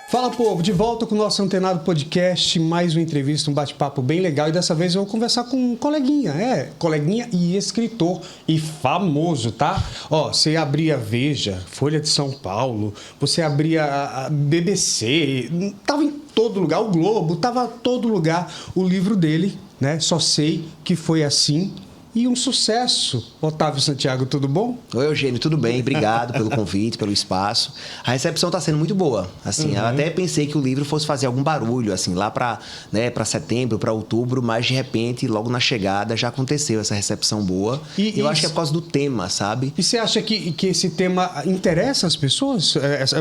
Fala, povo, de volta com o nosso Antenado Podcast, mais uma entrevista, um bate-papo bem legal, e dessa vez eu vou conversar com um coleguinha e escritor, e famoso, tá? Ó, você abria a Veja, Folha de São Paulo, você abria a BBC, tava em todo lugar, o Globo, tava em todo lugar o livro dele, né? Só sei que foi assim. E um sucesso. Otávio Santiago, tudo bom? Oi, Eugênio, tudo bem? Obrigado pelo convite, pelo espaço. A recepção está sendo muito boa. Assim, eu até pensei que o livro fosse fazer algum barulho, assim, lá para setembro, para outubro, mas de repente, logo na chegada, já aconteceu essa recepção boa. E eu acho que é por causa do tema, sabe? E você acha que esse tema interessa as pessoas?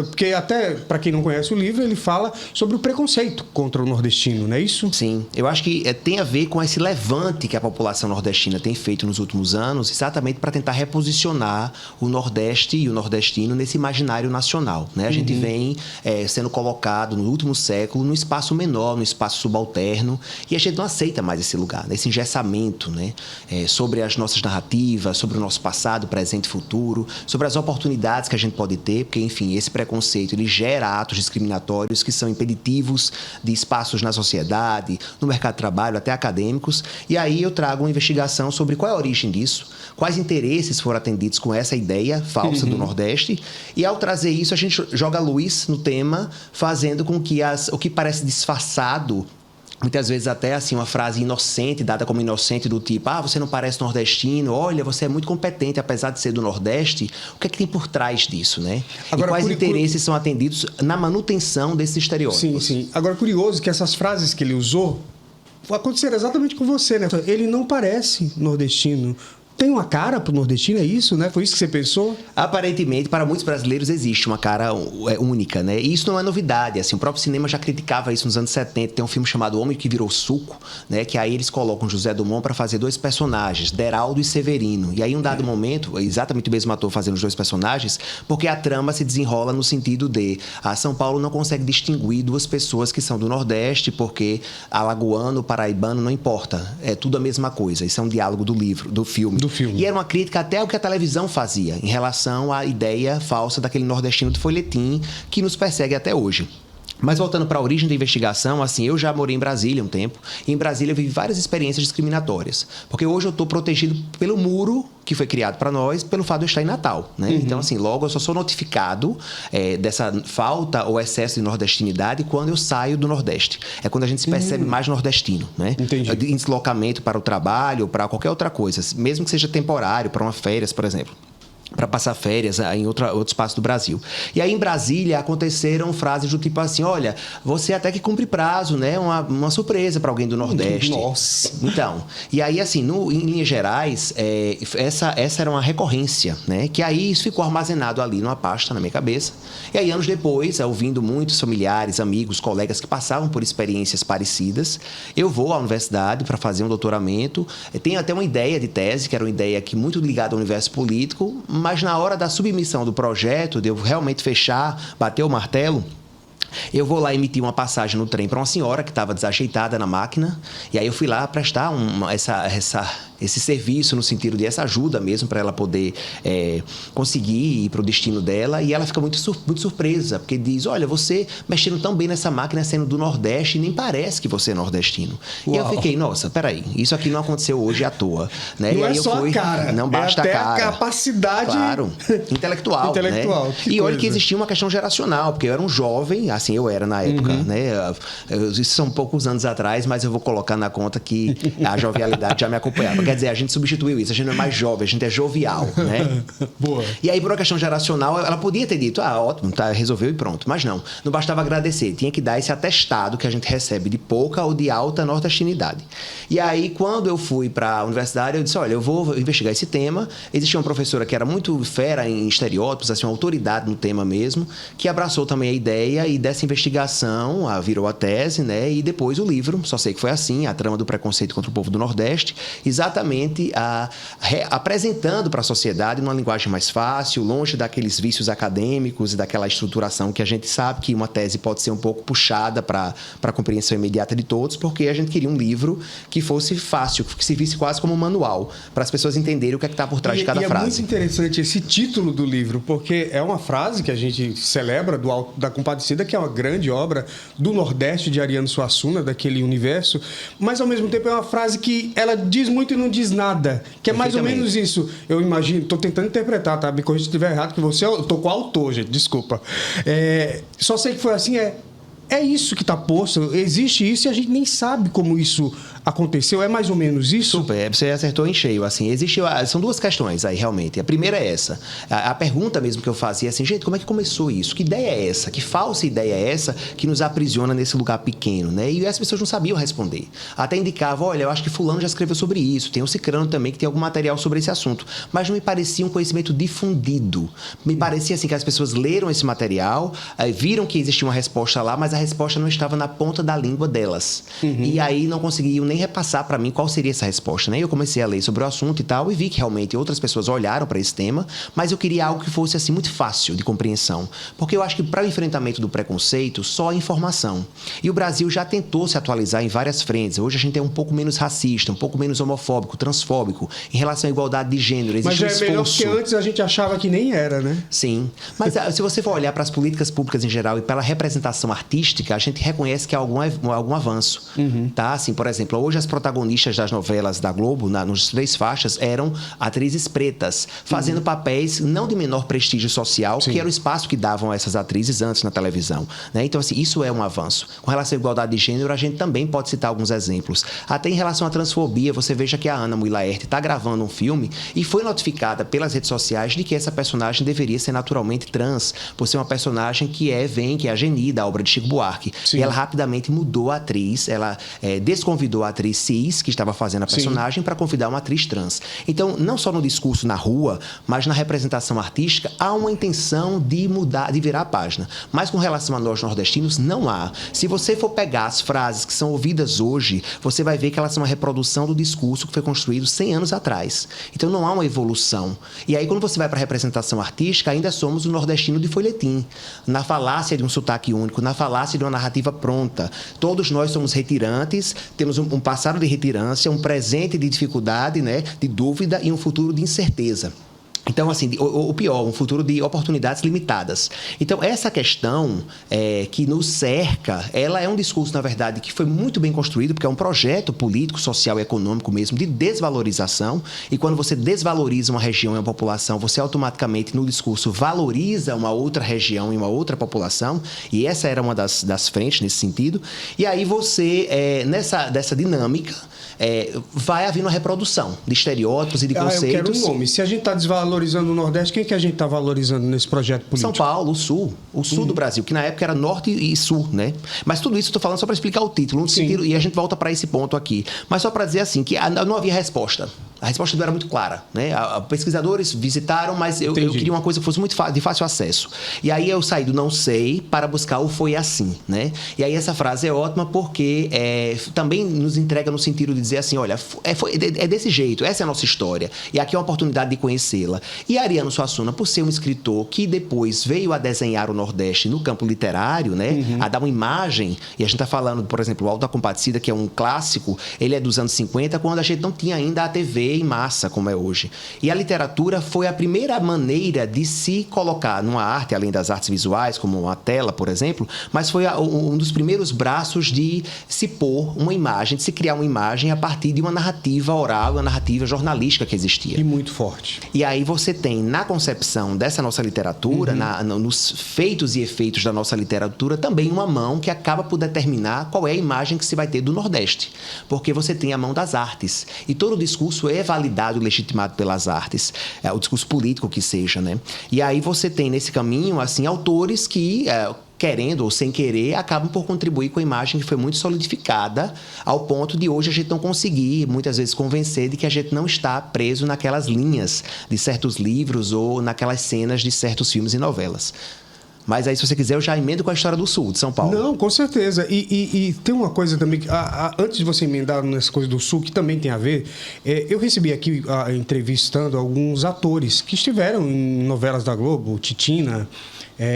Porque até, para quem não conhece o livro, ele fala sobre o preconceito contra o nordestino, não é isso? Sim. Eu acho que tem a ver com esse levante que a população nordestina tem feito nos últimos anos, exatamente para tentar reposicionar o Nordeste e o nordestino nesse imaginário nacional, né? A gente vem sendo colocado no último século num espaço menor, num espaço subalterno, e a gente não aceita mais esse lugar, né? Esse engessamento, né? Sobre as nossas narrativas, sobre o nosso passado, presente e futuro, sobre as oportunidades que a gente pode ter, porque, enfim, esse preconceito ele gera atos discriminatórios que são impeditivos de espaços na sociedade, no mercado de trabalho, até acadêmicos, e aí eu trago uma investigação sobre qual é a origem disso, quais interesses foram atendidos com essa ideia falsa do Nordeste, e ao trazer isso a gente joga luz no tema, fazendo com que o que parece disfarçado, muitas vezes até assim uma frase inocente, dada como inocente, do tipo, você não parece nordestino, olha, você é muito competente apesar de ser do Nordeste, o que é que tem por trás disso, né? Agora, e quais interesses são atendidos na manutenção desses estereótipos? Sim. Agora, curioso que essas frases que ele usou aconteceram exatamente com você, né? Ele não parece nordestino. Tem uma cara pro nordestino, é isso, né? Foi isso que você pensou? Aparentemente, para muitos brasileiros existe uma cara única, né? E isso não é novidade, assim, o próprio cinema já criticava isso nos anos 70. Tem um filme chamado O Homem que Virou Suco, né? Que aí eles colocam José Dumont para fazer dois personagens, Deraldo e Severino. E aí, em um dado momento, exatamente o mesmo ator fazendo os dois personagens, porque a trama se desenrola no sentido de São Paulo não consegue distinguir duas pessoas que são do Nordeste, porque alagoano, paraibano, não importa. É tudo a mesma coisa. Isso é um diálogo do livro, do filme. E era uma crítica até ao que a televisão fazia em relação à ideia falsa daquele nordestino de folhetim que nos persegue até hoje. Mas voltando para a origem da investigação, assim, eu já morei em Brasília um tempo, e em Brasília eu vivi várias experiências discriminatórias. Porque hoje eu estou protegido pelo muro que foi criado para nós, pelo fato de eu estar em Natal, né? Então, assim, logo eu só sou notificado dessa falta ou excesso de nordestinidade quando eu saio do Nordeste. É quando a gente se percebe mais nordestino, né? Entendi. Em deslocamento para o trabalho, para qualquer outra coisa, mesmo que seja temporário, para uma férias, por exemplo, para passar férias em outro espaço do Brasil. E aí, em Brasília, aconteceram frases do tipo assim, olha, você até que cumpre prazo, né? Uma surpresa para alguém do Nordeste. Nossa! Então, e aí, assim, em linhas gerais, essa era uma recorrência, né? Que aí isso ficou armazenado ali numa pasta na minha cabeça. E aí, anos depois, ouvindo muitos familiares, amigos, colegas que passavam por experiências parecidas, eu vou à universidade para fazer um doutoramento. Tenho até uma ideia de tese, que era uma ideia que muito ligada ao universo político, mas na hora da submissão do projeto, de eu realmente fechar, bater o martelo, eu vou lá emitir uma passagem no trem para uma senhora que estava desajeitada na máquina, e aí eu fui lá prestar esse serviço no sentido de essa ajuda mesmo para ela poder conseguir ir para o destino dela, e ela fica muito surpresa, porque diz, olha, você mexendo tão bem nessa máquina sendo do Nordeste, nem parece que você é nordestino. Uau. E eu fiquei, nossa, peraí, isso aqui não aconteceu hoje à toa, né? Não e aí é só a cara, não basta até a cara. A capacidade... Claro, intelectual, né? E olha que existia uma questão geracional, porque eu era um jovem, assim eu era na época, né? Isso são poucos anos atrás, mas eu vou colocar na conta que a jovialidade já me acompanhava. Quer dizer, a gente substituiu isso, a gente não é mais jovem, a gente é jovial, né? Boa. E aí, por uma questão geracional, ela podia ter dito, ótimo, tá, resolveu e pronto. Mas não bastava agradecer, tinha que dar esse atestado que a gente recebe de pouca ou de alta nordestinidade. E aí, quando eu fui para a universidade, eu disse, olha, eu vou investigar esse tema. Existia uma professora que era muito fera em estereótipos, assim, uma autoridade no tema mesmo, que abraçou também a ideia, e dessa investigação virou a tese, né? E depois o livro, só sei que foi assim, A Trama do Preconceito contra o Povo do Nordeste, exatamente exatamente apresentando para a sociedade numa linguagem mais fácil, longe daqueles vícios acadêmicos e daquela estruturação que a gente sabe que uma tese pode ser um pouco puxada para a compreensão imediata de todos, porque a gente queria um livro que fosse fácil, que servisse quase como um manual, para as pessoas entenderem o que é que está por trás de cada frase. É muito interessante esse título do livro, porque é uma frase que a gente celebra do Alto da Compadecida, que é uma grande obra do Nordeste de Ariano Suassuna, daquele universo, mas ao mesmo tempo é uma frase que ela diz muito e não diz nada, que é mais ou menos isso. Eu imagino, estou tentando interpretar, tá? Me corrija se estiver errado, que você tocou autor, gente, desculpa. Só sei que foi assim, é isso que está posto, existe isso e a gente nem sabe como isso aconteceu, é mais ou menos isso? Super, você acertou em cheio, assim, são duas questões aí, realmente. A primeira é essa, a pergunta mesmo que eu fazia, assim, gente, como é que começou isso? Que ideia é essa? Que falsa ideia é essa que nos aprisiona nesse lugar pequeno, né? E as pessoas não sabiam responder. Até indicavam, olha, eu acho que fulano já escreveu sobre isso, tem o cicrano também que tem algum material sobre esse assunto, mas não me parecia um conhecimento difundido. Me parecia, assim, que as pessoas leram esse material, viram que existia uma resposta lá, mas a resposta não estava na ponta da língua delas. E aí não conseguiam nem repassar para mim qual seria essa resposta, né? Eu comecei a ler sobre o assunto e tal, e vi que realmente outras pessoas olharam para esse tema, mas eu queria algo que fosse assim muito fácil de compreensão, porque eu acho que para o enfrentamento do preconceito, só a informação. E o Brasil já tentou se atualizar em várias frentes. Hoje a gente é um pouco menos racista, um pouco menos homofóbico, transfóbico, em relação à igualdade de gênero. Existe mas já é melhor porque antes a gente achava que nem era, né? Sim, mas se você for olhar para as políticas públicas em geral e pela representação artística, a gente reconhece que há algum avanço, tá? Assim, por exemplo, hoje as protagonistas das novelas da Globo, nos 3 faixas, eram atrizes pretas, fazendo papéis não de menor prestígio social, que era o espaço que davam a essas atrizes antes na televisão, né? Então, assim, isso é um avanço. Com relação à igualdade de gênero, a gente também pode citar alguns exemplos. Até em relação à transfobia, você veja que a Ana Mui Laerte está gravando um filme e foi notificada pelas redes sociais de que essa personagem deveria ser naturalmente trans, por ser uma personagem que é a Geni, da obra de Chico Buarque. E ela rapidamente mudou a atriz, ela desconvidou a atriz cis, que estava fazendo a personagem, para convidar uma atriz trans. Então, não só no discurso na rua, mas na representação artística, há uma intenção de mudar, de virar a página. Mas com relação a nós nordestinos, não há. Se você for pegar as frases que são ouvidas hoje, você vai ver que elas são uma reprodução do discurso que foi construído 100 anos atrás. Então, não há uma evolução. E aí, quando você vai para a representação artística, ainda somos o nordestino de folhetim. Na falácia de um sotaque único, na falácia de uma narrativa pronta. Todos nós somos retirantes, temos um passado de retirância, um presente de dificuldade, né, de dúvida e um futuro de incerteza. Então, assim, o pior, um futuro de oportunidades limitadas. Então, essa questão que nos cerca, ela é um discurso, na verdade, que foi muito bem construído, porque é um projeto político, social e econômico mesmo, de desvalorização. E quando você desvaloriza uma região e uma população, você automaticamente, no discurso, valoriza uma outra região e uma outra população. E essa era uma das frentes nesse sentido. E aí você, dessa dinâmica, vai havendo uma reprodução de estereótipos e de conceitos. Eu quero um nome. Se a gente está desvalorizando o Nordeste, quem que a gente está valorizando nesse projeto político? São Paulo, o sul do Brasil, que na época era Norte e Sul, né? Mas tudo isso eu estou falando só para explicar o título, no sentido, e a gente volta para esse ponto aqui. Mas só para dizer assim, que não havia resposta. A resposta não era muito clara, né? Pesquisadores visitaram, mas eu queria uma coisa que fosse muito de fácil acesso. E aí eu saí do não sei para buscar o foi assim, né? E aí essa frase é ótima porque também nos entrega no sentido de dizer assim, olha, é desse jeito, essa é a nossa história. E aqui é uma oportunidade de conhecê-la. E Ariano Suassuna, por ser um escritor que depois veio a desenhar o Nordeste no campo literário, né? A dar uma imagem, e a gente está falando, por exemplo, o Alto da Compadecida, que é um clássico, ele é dos anos 50, quando a gente não tinha ainda a TV em massa, como é hoje. E a literatura foi a primeira maneira de se colocar numa arte, além das artes visuais, como uma tela, por exemplo, mas foi um dos primeiros braços de se pôr uma imagem, de se criar uma imagem a partir de uma narrativa oral, uma narrativa jornalística que existia. E muito forte. E aí você tem, na concepção dessa nossa literatura, nos feitos e efeitos da nossa literatura, também uma mão que acaba por determinar qual é a imagem que se vai ter do Nordeste. Porque você tem a mão das artes. E todo o discurso é validado e legitimado pelas artes. O discurso político que seja, né? E aí você tem, nesse caminho, assim, autores que... querendo ou sem querer, acabam por contribuir com a imagem que foi muito solidificada, ao ponto de hoje a gente não conseguir, muitas vezes, convencer de que a gente não está preso naquelas linhas de certos livros ou naquelas cenas de certos filmes e novelas. Mas aí, se você quiser, eu já emendo com a história do Sul, de São Paulo. Não, com certeza. E tem uma coisa também, que, antes de você emendar nessa coisa do Sul, que também tem a ver, eu recebi aqui, entrevistando alguns atores que estiveram em novelas da Globo, Titina,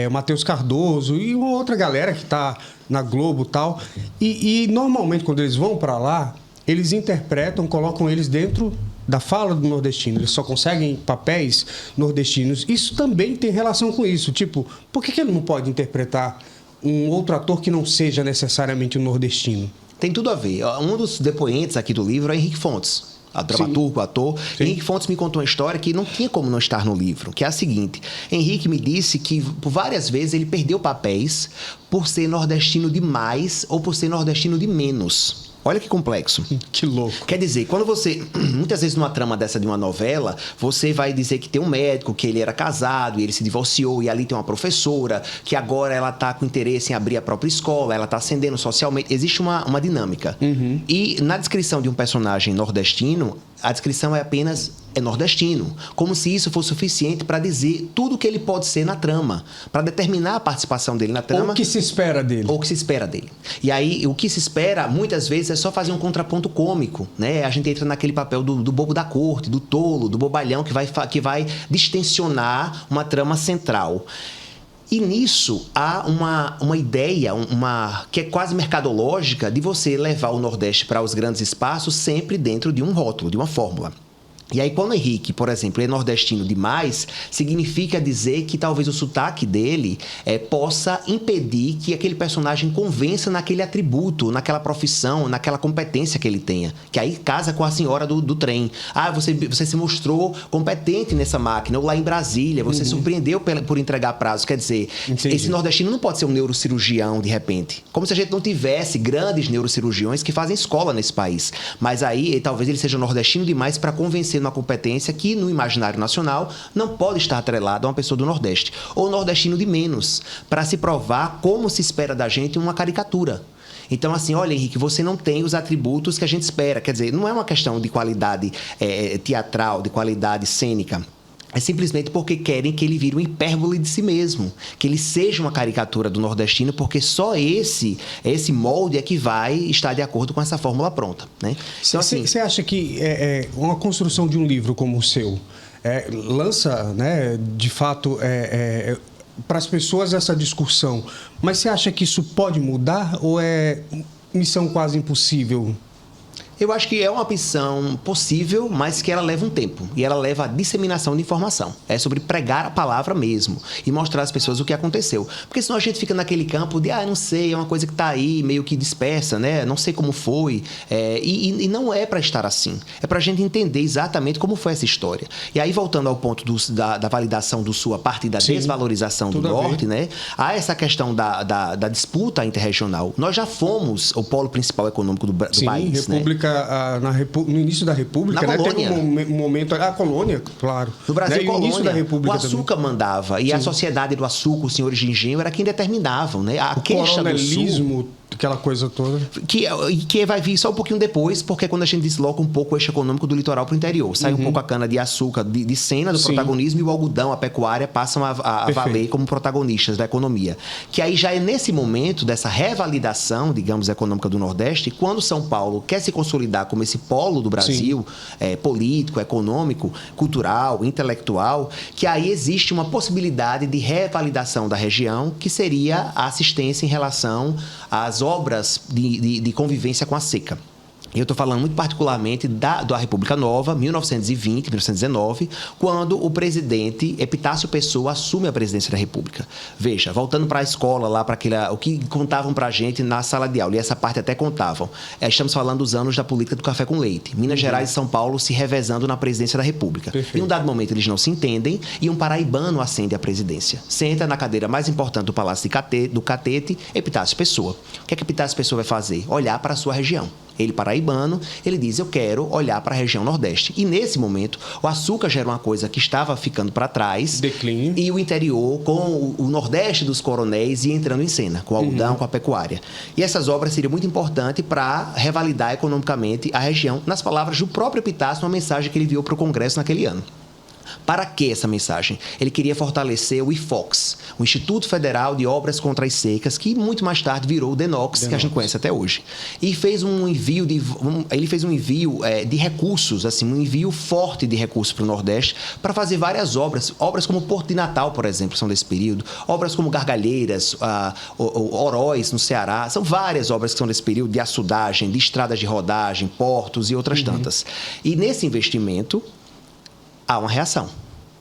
o Matheus Cardoso e uma outra galera que está na Globo e tal. E normalmente, quando eles vão para lá, eles interpretam, colocam eles dentro da fala do nordestino. Eles só conseguem papéis nordestinos. Isso também tem relação com isso. Tipo, por que ele não pode interpretar um outro ator que não seja necessariamente um nordestino? Tem tudo a ver. Um dos depoentes aqui do livro é Henrique Fontes. Dramaturgo, ator. Sim. Henrique Fontes me contou uma história que não tinha como não estar no livro, que é a seguinte. Henrique me disse que por várias vezes ele perdeu papéis por ser nordestino demais ou por ser nordestino de menos. Olha que complexo. Que louco. Quer dizer, quando você... Muitas vezes numa trama dessa de uma novela, você vai dizer que tem um médico, que ele era casado e ele se divorciou, e ali tem uma professora, que agora ela está com interesse em abrir a própria escola, ela está ascendendo socialmente. Existe uma dinâmica. Uhum. E na descrição de um personagem nordestino, a descrição é apenas nordestino, como se isso fosse suficiente para dizer tudo o que ele pode ser na trama, para determinar a participação dele na trama. Ou o que se espera dele. Ou o que se espera dele. E aí, o que se espera, muitas vezes, é só fazer um contraponto cômico, né? A gente entra naquele papel do bobo da corte, do tolo, do bobalhão, que vai distensionar uma trama central. E nisso há uma ideia, que é quase mercadológica, de você levar o Nordeste para os grandes espaços sempre dentro de um rótulo, de uma fórmula. E aí, quando o Henrique, por exemplo, é nordestino demais, significa dizer que talvez o sotaque dele possa impedir que aquele personagem convença naquele atributo, naquela profissão, naquela competência que ele tenha. Que aí casa com a senhora do trem. Você se mostrou competente nessa máquina. Ou lá em Brasília, você surpreendeu por entregar prazo. Quer dizer, Entendi. Esse nordestino não pode ser um neurocirurgião de repente. Como se a gente não tivesse grandes neurocirurgiões que fazem escola nesse país. Mas aí, talvez ele seja nordestino demais para convencer uma competência que, no imaginário nacional, não pode estar atrelada a uma pessoa do Nordeste. Ou nordestino de menos, para se provar como se espera da gente uma caricatura. Então, assim, olha, Henrique, você não tem os atributos que a gente espera. Quer dizer, não é uma questão de qualidade teatral, de qualidade cênica. É simplesmente porque querem que ele vire uma hipérbole de si mesmo. Que ele seja uma caricatura do nordestino, porque só esse molde é que vai estar de acordo com essa fórmula pronta, né? Então, assim, você acha que uma construção de um livro como o seu lança, né, de fato, para as pessoas essa discussão, mas você acha que isso pode mudar ou é missão quase impossível? Eu acho que é uma opção possível, mas que ela leva um tempo. E ela leva a disseminação de informação. É sobre pregar a palavra mesmo. E mostrar às pessoas o que aconteceu. Porque senão a gente fica naquele campo de, não sei, é uma coisa que está aí, meio que dispersa, né? Não sei como foi. E não é para estar assim. É para a gente entender exatamente como foi essa história. E aí, voltando ao ponto da validação do Sul a partir da desvalorização do Norte, né? Há essa questão da disputa interregional. Nós já fomos o polo principal econômico do país, República, né? No início da República, né? Teve um momento... A colônia, claro. No Brasil, né? colônia, início da República o açúcar também mandava. E a sociedade do açúcar, os senhores de engenho, era quem determinavam, né? A queixa do Sul... Aquela coisa toda. Que vai vir só um pouquinho depois, porque quando a gente desloca um pouco o eixo econômico do litoral para o interior. Sai um pouco a cana-de-açúcar de cena do protagonismo e o algodão, a pecuária, passam a valer como protagonistas da economia. Que aí já é nesse momento dessa revalidação, digamos, econômica do Nordeste, quando São Paulo quer se consolidar como esse polo do Brasil, político, econômico, cultural, intelectual, que aí existe uma possibilidade de revalidação da região, que seria a assistência em relação às obras de convivência com a seca. Eu estou falando muito particularmente da República Nova, 1920, 1919, quando o presidente Epitácio Pessoa assume a presidência da República. Veja, voltando para a escola, lá para o que contavam para a gente na sala de aula, e essa parte até contavam. Estamos falando dos anos da política do café com leite. Minas Gerais e São Paulo se revezando na presidência da República. Perfeito. Em um dado momento eles não se entendem e um paraibano ascende à presidência. Senta na cadeira mais importante do Palácio do Catete, Epitácio Pessoa. O que é que Epitácio Pessoa vai fazer? Olhar para a sua região. Ele, paraibano, ele diz, eu quero olhar para a região Nordeste. E nesse momento, o açúcar já era uma coisa que estava ficando para trás. Declínio. E o interior, com o Nordeste dos coronéis, ia entrando em cena, com o algodão, com a pecuária. E essas obras seriam muito importantes para revalidar economicamente a região, nas palavras do próprio Epitácio, uma mensagem que ele enviou para o Congresso naquele ano. Para que essa mensagem? Ele queria fortalecer o IFOX, o Instituto Federal de Obras Contra as Secas, que muito mais tarde virou o DENOX, que a gente conhece até hoje. E fez um envio de recursos, assim, um envio forte de recursos para o Nordeste, para fazer várias obras como Porto de Natal, por exemplo, são desse período, obras como Gargalheiras, Oroz, no Ceará, são várias obras que são desse período, de açudagem, de estradas de rodagem, portos e outras tantas. E nesse investimento, há uma reação.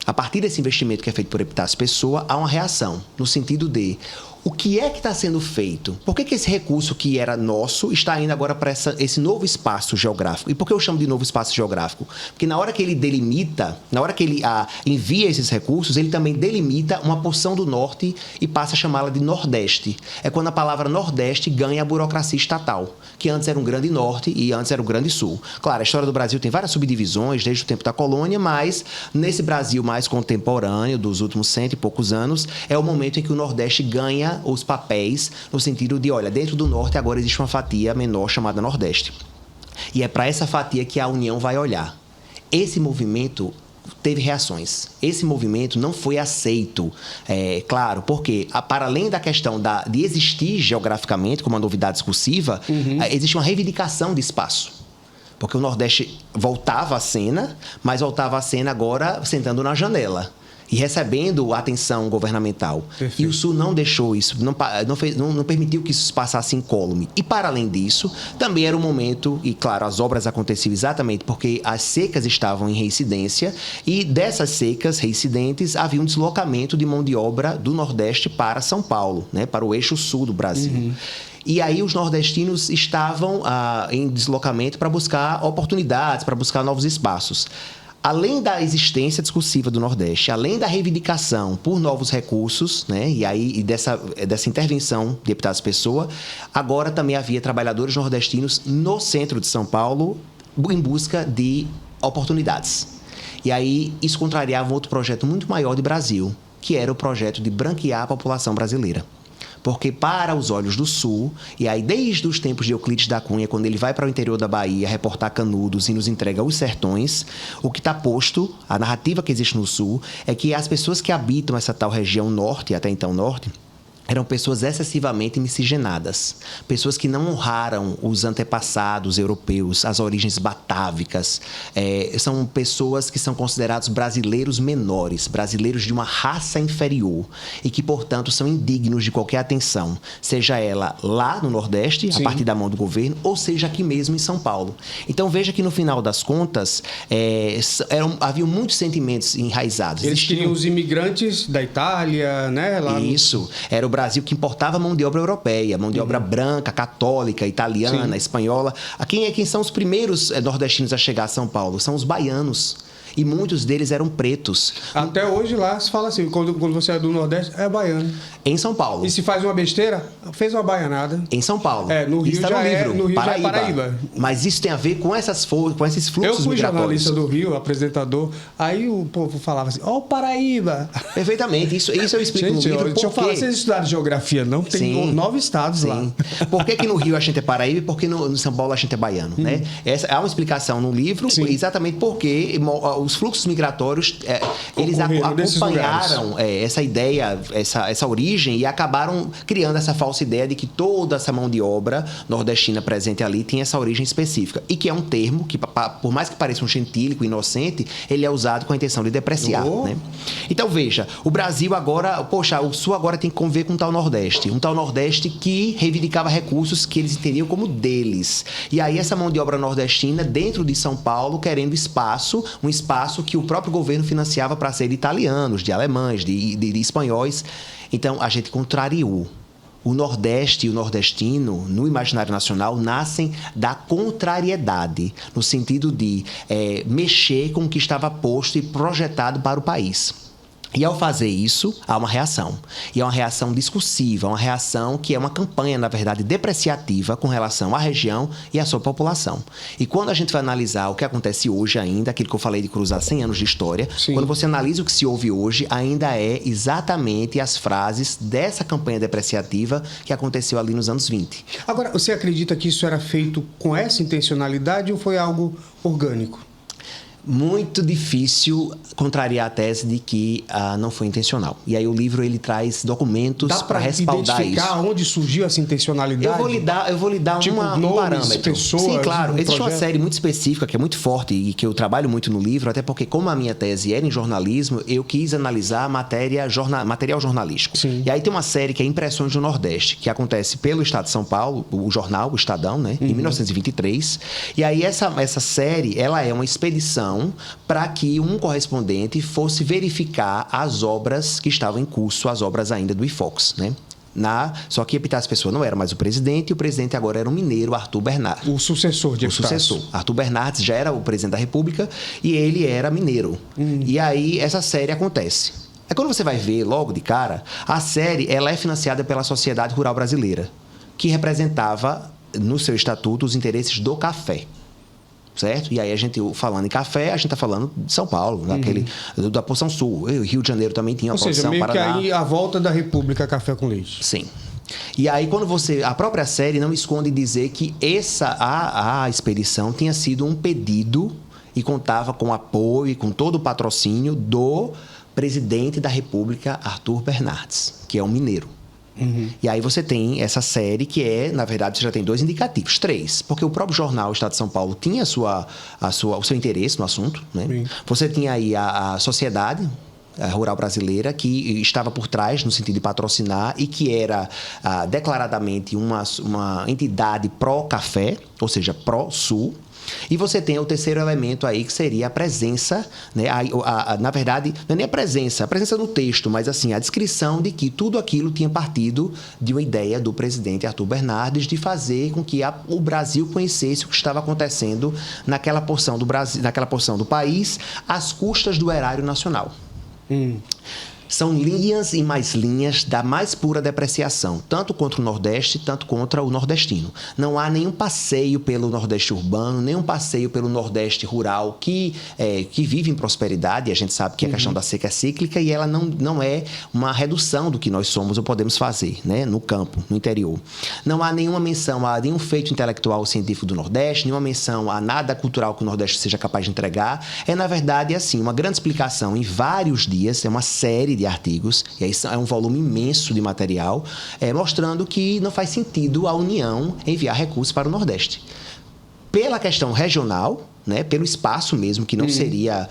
A partir desse investimento que é feito por Epitácio Pessoa, há uma reação, no sentido de o que é que está sendo feito? Por que esse recurso que era nosso está indo agora para esse novo espaço geográfico? E por que eu chamo de novo espaço geográfico? Porque na hora que ele delimita, na hora que ele envia esses recursos, ele também delimita uma porção do norte e passa a chamá-la de Nordeste. É quando a palavra Nordeste ganha a burocracia estatal, que antes era um grande norte e antes era um grande sul. Claro, a história do Brasil tem várias subdivisões desde o tempo da colônia, mas nesse Brasil mais contemporâneo, dos últimos 100 e poucos anos, é o momento em que o Nordeste ganha os papéis no sentido de, olha, dentro do norte agora existe uma fatia menor chamada Nordeste. E é para essa fatia que a União vai olhar. Esse movimento teve reações. Esse movimento não foi aceito, claro, porque para além da questão de existir geograficamente como uma novidade discursiva, existe uma reivindicação de espaço. Porque o Nordeste voltava à cena, mas voltava à cena agora sentando na janela e recebendo atenção governamental. Perfeito. E o Sul não deixou isso, não permitiu que isso passasse incólume. E, para além disso, também era um momento, e claro, as obras aconteciam exatamente porque as secas estavam em reincidência, e dessas secas reincidentes havia um deslocamento de mão de obra do Nordeste para São Paulo, né, para o eixo sul do Brasil. E aí os nordestinos estavam em deslocamento para buscar oportunidades, para buscar novos espaços. Além da existência discursiva do Nordeste, além da reivindicação por novos recursos, né, e dessa intervenção de Epitácio Pessoa, agora também havia trabalhadores nordestinos no centro de São Paulo em busca de oportunidades. E aí isso contrariava um outro projeto muito maior de Brasil, que era o projeto de branquear a população brasileira. Porque para os olhos do Sul, e aí desde os tempos de Euclides da Cunha, quando ele vai para o interior da Bahia reportar Canudos e nos entrega os sertões, o que está posto, a narrativa que existe no Sul, é que as pessoas que habitam essa tal região norte, até então norte, eram pessoas excessivamente miscigenadas, pessoas que não honraram os antepassados europeus, as origens batávicas. São pessoas que são considerados brasileiros menores, brasileiros de uma raça inferior e que, portanto, são indignos de qualquer atenção, seja ela lá no Nordeste, a partir da mão do governo, ou seja aqui mesmo em São Paulo. Então, veja que no final das contas, havia muitos sentimentos enraizados. Eles queriam os imigrantes da Itália, né? Isso, era o Brasil que importava mão de obra europeia, mão de obra branca, católica, italiana, espanhola. Quem são os primeiros nordestinos a chegar a São Paulo? São os baianos. E muitos deles eram pretos. Até hoje lá se fala assim, quando você é do Nordeste, é baiano. Em São Paulo. E se faz uma besteira, fez uma baianada. Em São Paulo. No Rio, no Rio já é Paraíba. Mas isso tem a ver com esses fluxos migratórios. Eu fui jornalista do Rio, apresentador, aí o povo falava assim, ó, Paraíba. Perfeitamente, isso eu explico no livro. Deixa eu falar, vocês estudaram geografia, não? Tem 9 estados lá. Por que no Rio a gente é Paraíba e por que no São Paulo a gente é baiano, né? Há uma explicação no livro, exatamente porque os fluxos migratórios, eles acompanharam essa ideia, essa origem e acabaram criando essa falsa ideia de que toda essa mão de obra nordestina presente ali tinha essa origem específica. E que é um termo que, por mais que pareça um gentílico, inocente, ele é usado com a intenção de depreciar. Né? Então, veja, o Brasil agora, o Sul agora tem que conviver com um tal Nordeste. Um tal Nordeste que reivindicava recursos que eles entendiam como deles. E aí essa mão de obra nordestina dentro de São Paulo querendo espaço, um espaço que o próprio governo financiava para ser de italianos, de alemães, de espanhóis. Então, a gente contrariou. O Nordeste e o nordestino, no imaginário nacional, nascem da contrariedade, no sentido de mexer com o que estava posto e projetado para o país. E ao fazer isso, há uma reação. E é uma reação discursiva, uma reação que é uma campanha, na verdade, depreciativa com relação à região e à sua população. E quando a gente vai analisar o que acontece hoje ainda, aquilo que eu falei de cruzar 100 anos de história, quando você analisa o que se ouve hoje, ainda é exatamente as frases dessa campanha depreciativa que aconteceu ali nos anos 20. Agora, você acredita que isso era feito com essa intencionalidade ou foi algo orgânico? muito difícil contrariar a tese de que não foi intencional. E aí o livro ele traz documentos para respaldar isso. Dá para identificar onde surgiu essa intencionalidade? Eu vou lhe dar tipo, um parâmetro. Pessoas, sim, claro. Existe projeto. uma série muito específica que é muito forte e que eu trabalho muito no livro, até porque como a minha tese era em jornalismo, eu quis analisar material jornalístico. Sim. E aí tem uma série que é Impressões do Nordeste, que acontece pelo Estado de São Paulo, o jornal, o Estadão, né, em 1923. E aí essa série, ela é uma expedição para que um correspondente fosse verificar as obras que estavam em curso, as obras ainda do IFOX, né? Só que Epitácio Pessoa não era mais o presidente, e o presidente agora era um mineiro, Arthur Bernardes. O sucessor de Epitácio. O sucessor. Arthur Bernardes já era o presidente da República e ele era mineiro. E aí essa série acontece. É quando você vai ver, logo de cara, a série ela é financiada pela Sociedade Rural Brasileira, que representava, no seu estatuto, os interesses do café. Certo? E aí, falando em café, a gente está falando de São Paulo, da porção sul. Rio de Janeiro também tinha a porção, meio Paraná. Que aí a volta da República Café com Leite. Sim. E aí, a própria série não esconde dizer que a expedição tinha sido um pedido e contava com apoio e com todo o patrocínio do presidente da República, Arthur Bernardes, que é um mineiro. E aí você tem essa série que na verdade, você já tem 2 indicativos, 3, porque o próprio jornal Estado de São Paulo tinha o seu interesse no assunto, né? Você tinha aí a Sociedade Rural Brasileira, que estava por trás no sentido de patrocinar e que era declaradamente uma entidade pró-café, ou seja, pró-sul. E você tem o terceiro elemento aí, que seria a presença, né? Na verdade, não é nem a presença no texto, mas assim, a descrição de que tudo aquilo tinha partido de uma ideia do presidente Arthur Bernardes de fazer com que o Brasil conhecesse o que estava acontecendo naquela porção do Brasil, naquela porção do país, às custas do erário nacional. São linhas e mais linhas da mais pura depreciação, tanto contra o Nordeste, tanto contra o nordestino. Não há nenhum passeio pelo Nordeste urbano, nenhum passeio pelo Nordeste rural que vive em prosperidade. E a gente sabe que a questão da seca é cíclica e ela não é uma redução do que nós somos ou podemos fazer, né, no campo, no interior. Não há nenhuma menção a nenhum feito intelectual ou científico do Nordeste, nenhuma menção a nada cultural que o Nordeste seja capaz de entregar. Na verdade, assim, uma grande explicação em vários dias, é uma série de artigos, e aí é um volume imenso de material, mostrando que não faz sentido a União enviar recursos para o Nordeste. Pela questão regional, né, pelo espaço mesmo, que não seria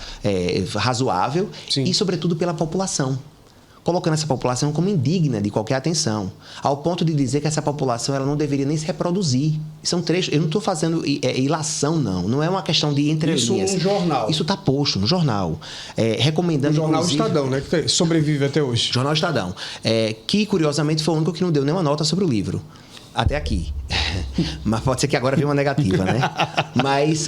razoável, e sobretudo pela população. Colocando essa população como indigna de qualquer atenção, ao ponto de dizer que essa população ela não deveria nem se reproduzir. São trechos, eu não estou fazendo ilação, não é uma questão de entrelinhas. Isso no jornal. Isso está posto no jornal. Recomendando, no jornal Estadão, né, que sobrevive até hoje. Jornal Estadão, que curiosamente foi o único que não deu nenhuma nota sobre o livro. Até aqui. Mas pode ser que agora venha uma negativa, né? Mas...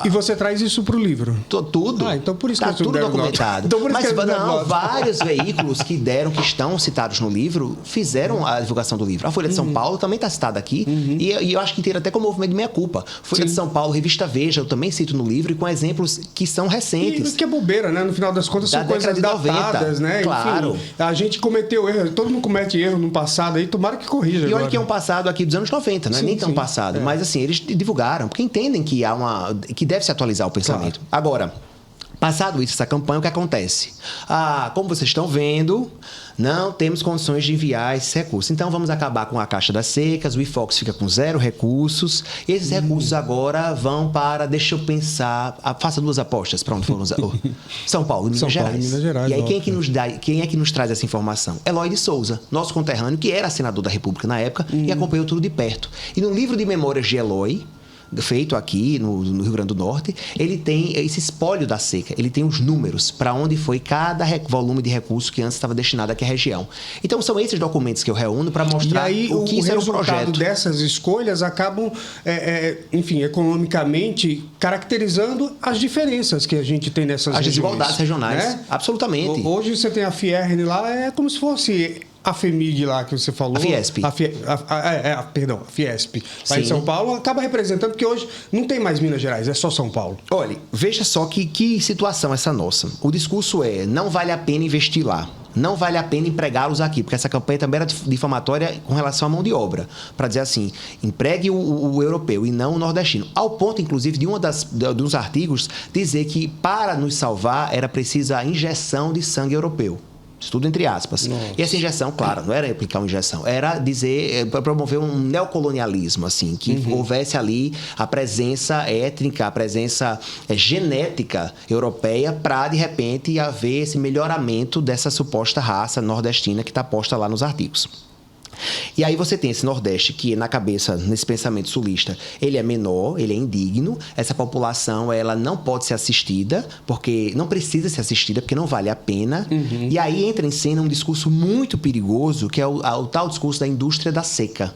E você traz isso para o livro? Tudo. Então por isso que tudo documentado. Então, por isso mas vários veículos que estão citados no livro, fizeram a divulgação do livro. A Folha de São Paulo também está citada aqui. E eu acho que inteira até como movimento de meia-culpa. Folha de São Paulo, Revista Veja, eu também cito no livro, e com exemplos que são recentes. E que é bobeira, né? No final das contas, são coisas datadas, né? Claro. Enfim, a gente cometeu erro. Todo mundo comete erro no passado aí. Tomara que corrija. E olha que é um passado aqui dos anos 90, não é nem tão passado. Mas assim, eles divulgaram, porque entendem que que deve se atualizar o pensamento. Claro. Agora, passado isso, essa campanha, o que acontece? Como vocês estão vendo, não temos condições de enviar esses recursos. Então, vamos acabar com a Caixa das Secas, o IFOX fica com 0 recursos. Esses recursos agora vão para, deixa eu pensar, faça 2 apostas para onde foram usar. São Paulo e Minas Gerais. E aí, quem é que nos traz essa informação? Eloy de Souza, nosso conterrâneo, que era senador da República na época e acompanhou tudo de perto. E no livro de memórias de Eloy, feito aqui no Rio Grande do Norte, ele tem esse espólio da seca, ele tem os números para onde foi cada volume de recursos que antes estava destinado àquela região. Então são esses documentos que eu reúno para mostrar o que isso era um projeto. E aí o resultado dessas escolhas acabam, enfim, economicamente caracterizando as diferenças que a gente tem nessas regiões. As desigualdades regionais, né? Absolutamente. Hoje você tem a Fierne lá, é como se fosse... A FEMIG lá que você falou. A Fiesp. Perdão, a Fiesp. Lá em São Paulo acaba representando, porque hoje não tem mais Minas Gerais, é só São Paulo. Olha, veja só que situação essa nossa. O discurso não vale a pena investir lá. não vale a pena empregá-los aqui, porque essa campanha também era difamatória com relação à mão de obra, para dizer assim, empregue o europeu e não o nordestino. Ao ponto, inclusive, de dos artigos dizer que para nos salvar era preciso a injeção de sangue europeu. Isso tudo entre aspas. Nossa. E essa injeção, claro, não era aplicar uma injeção, era dizer, promover um neocolonialismo, assim, que houvesse ali a presença étnica, a presença genética europeia para, de repente, haver esse melhoramento dessa suposta raça nordestina que está posta lá nos artigos. E aí você tem esse Nordeste que, na cabeça, nesse pensamento sulista, ele é menor, ele é indigno, essa população ela não pode ser assistida, porque não precisa ser assistida, porque não vale a pena. E aí entra em cena um discurso muito perigoso, que é o tal discurso da indústria da seca,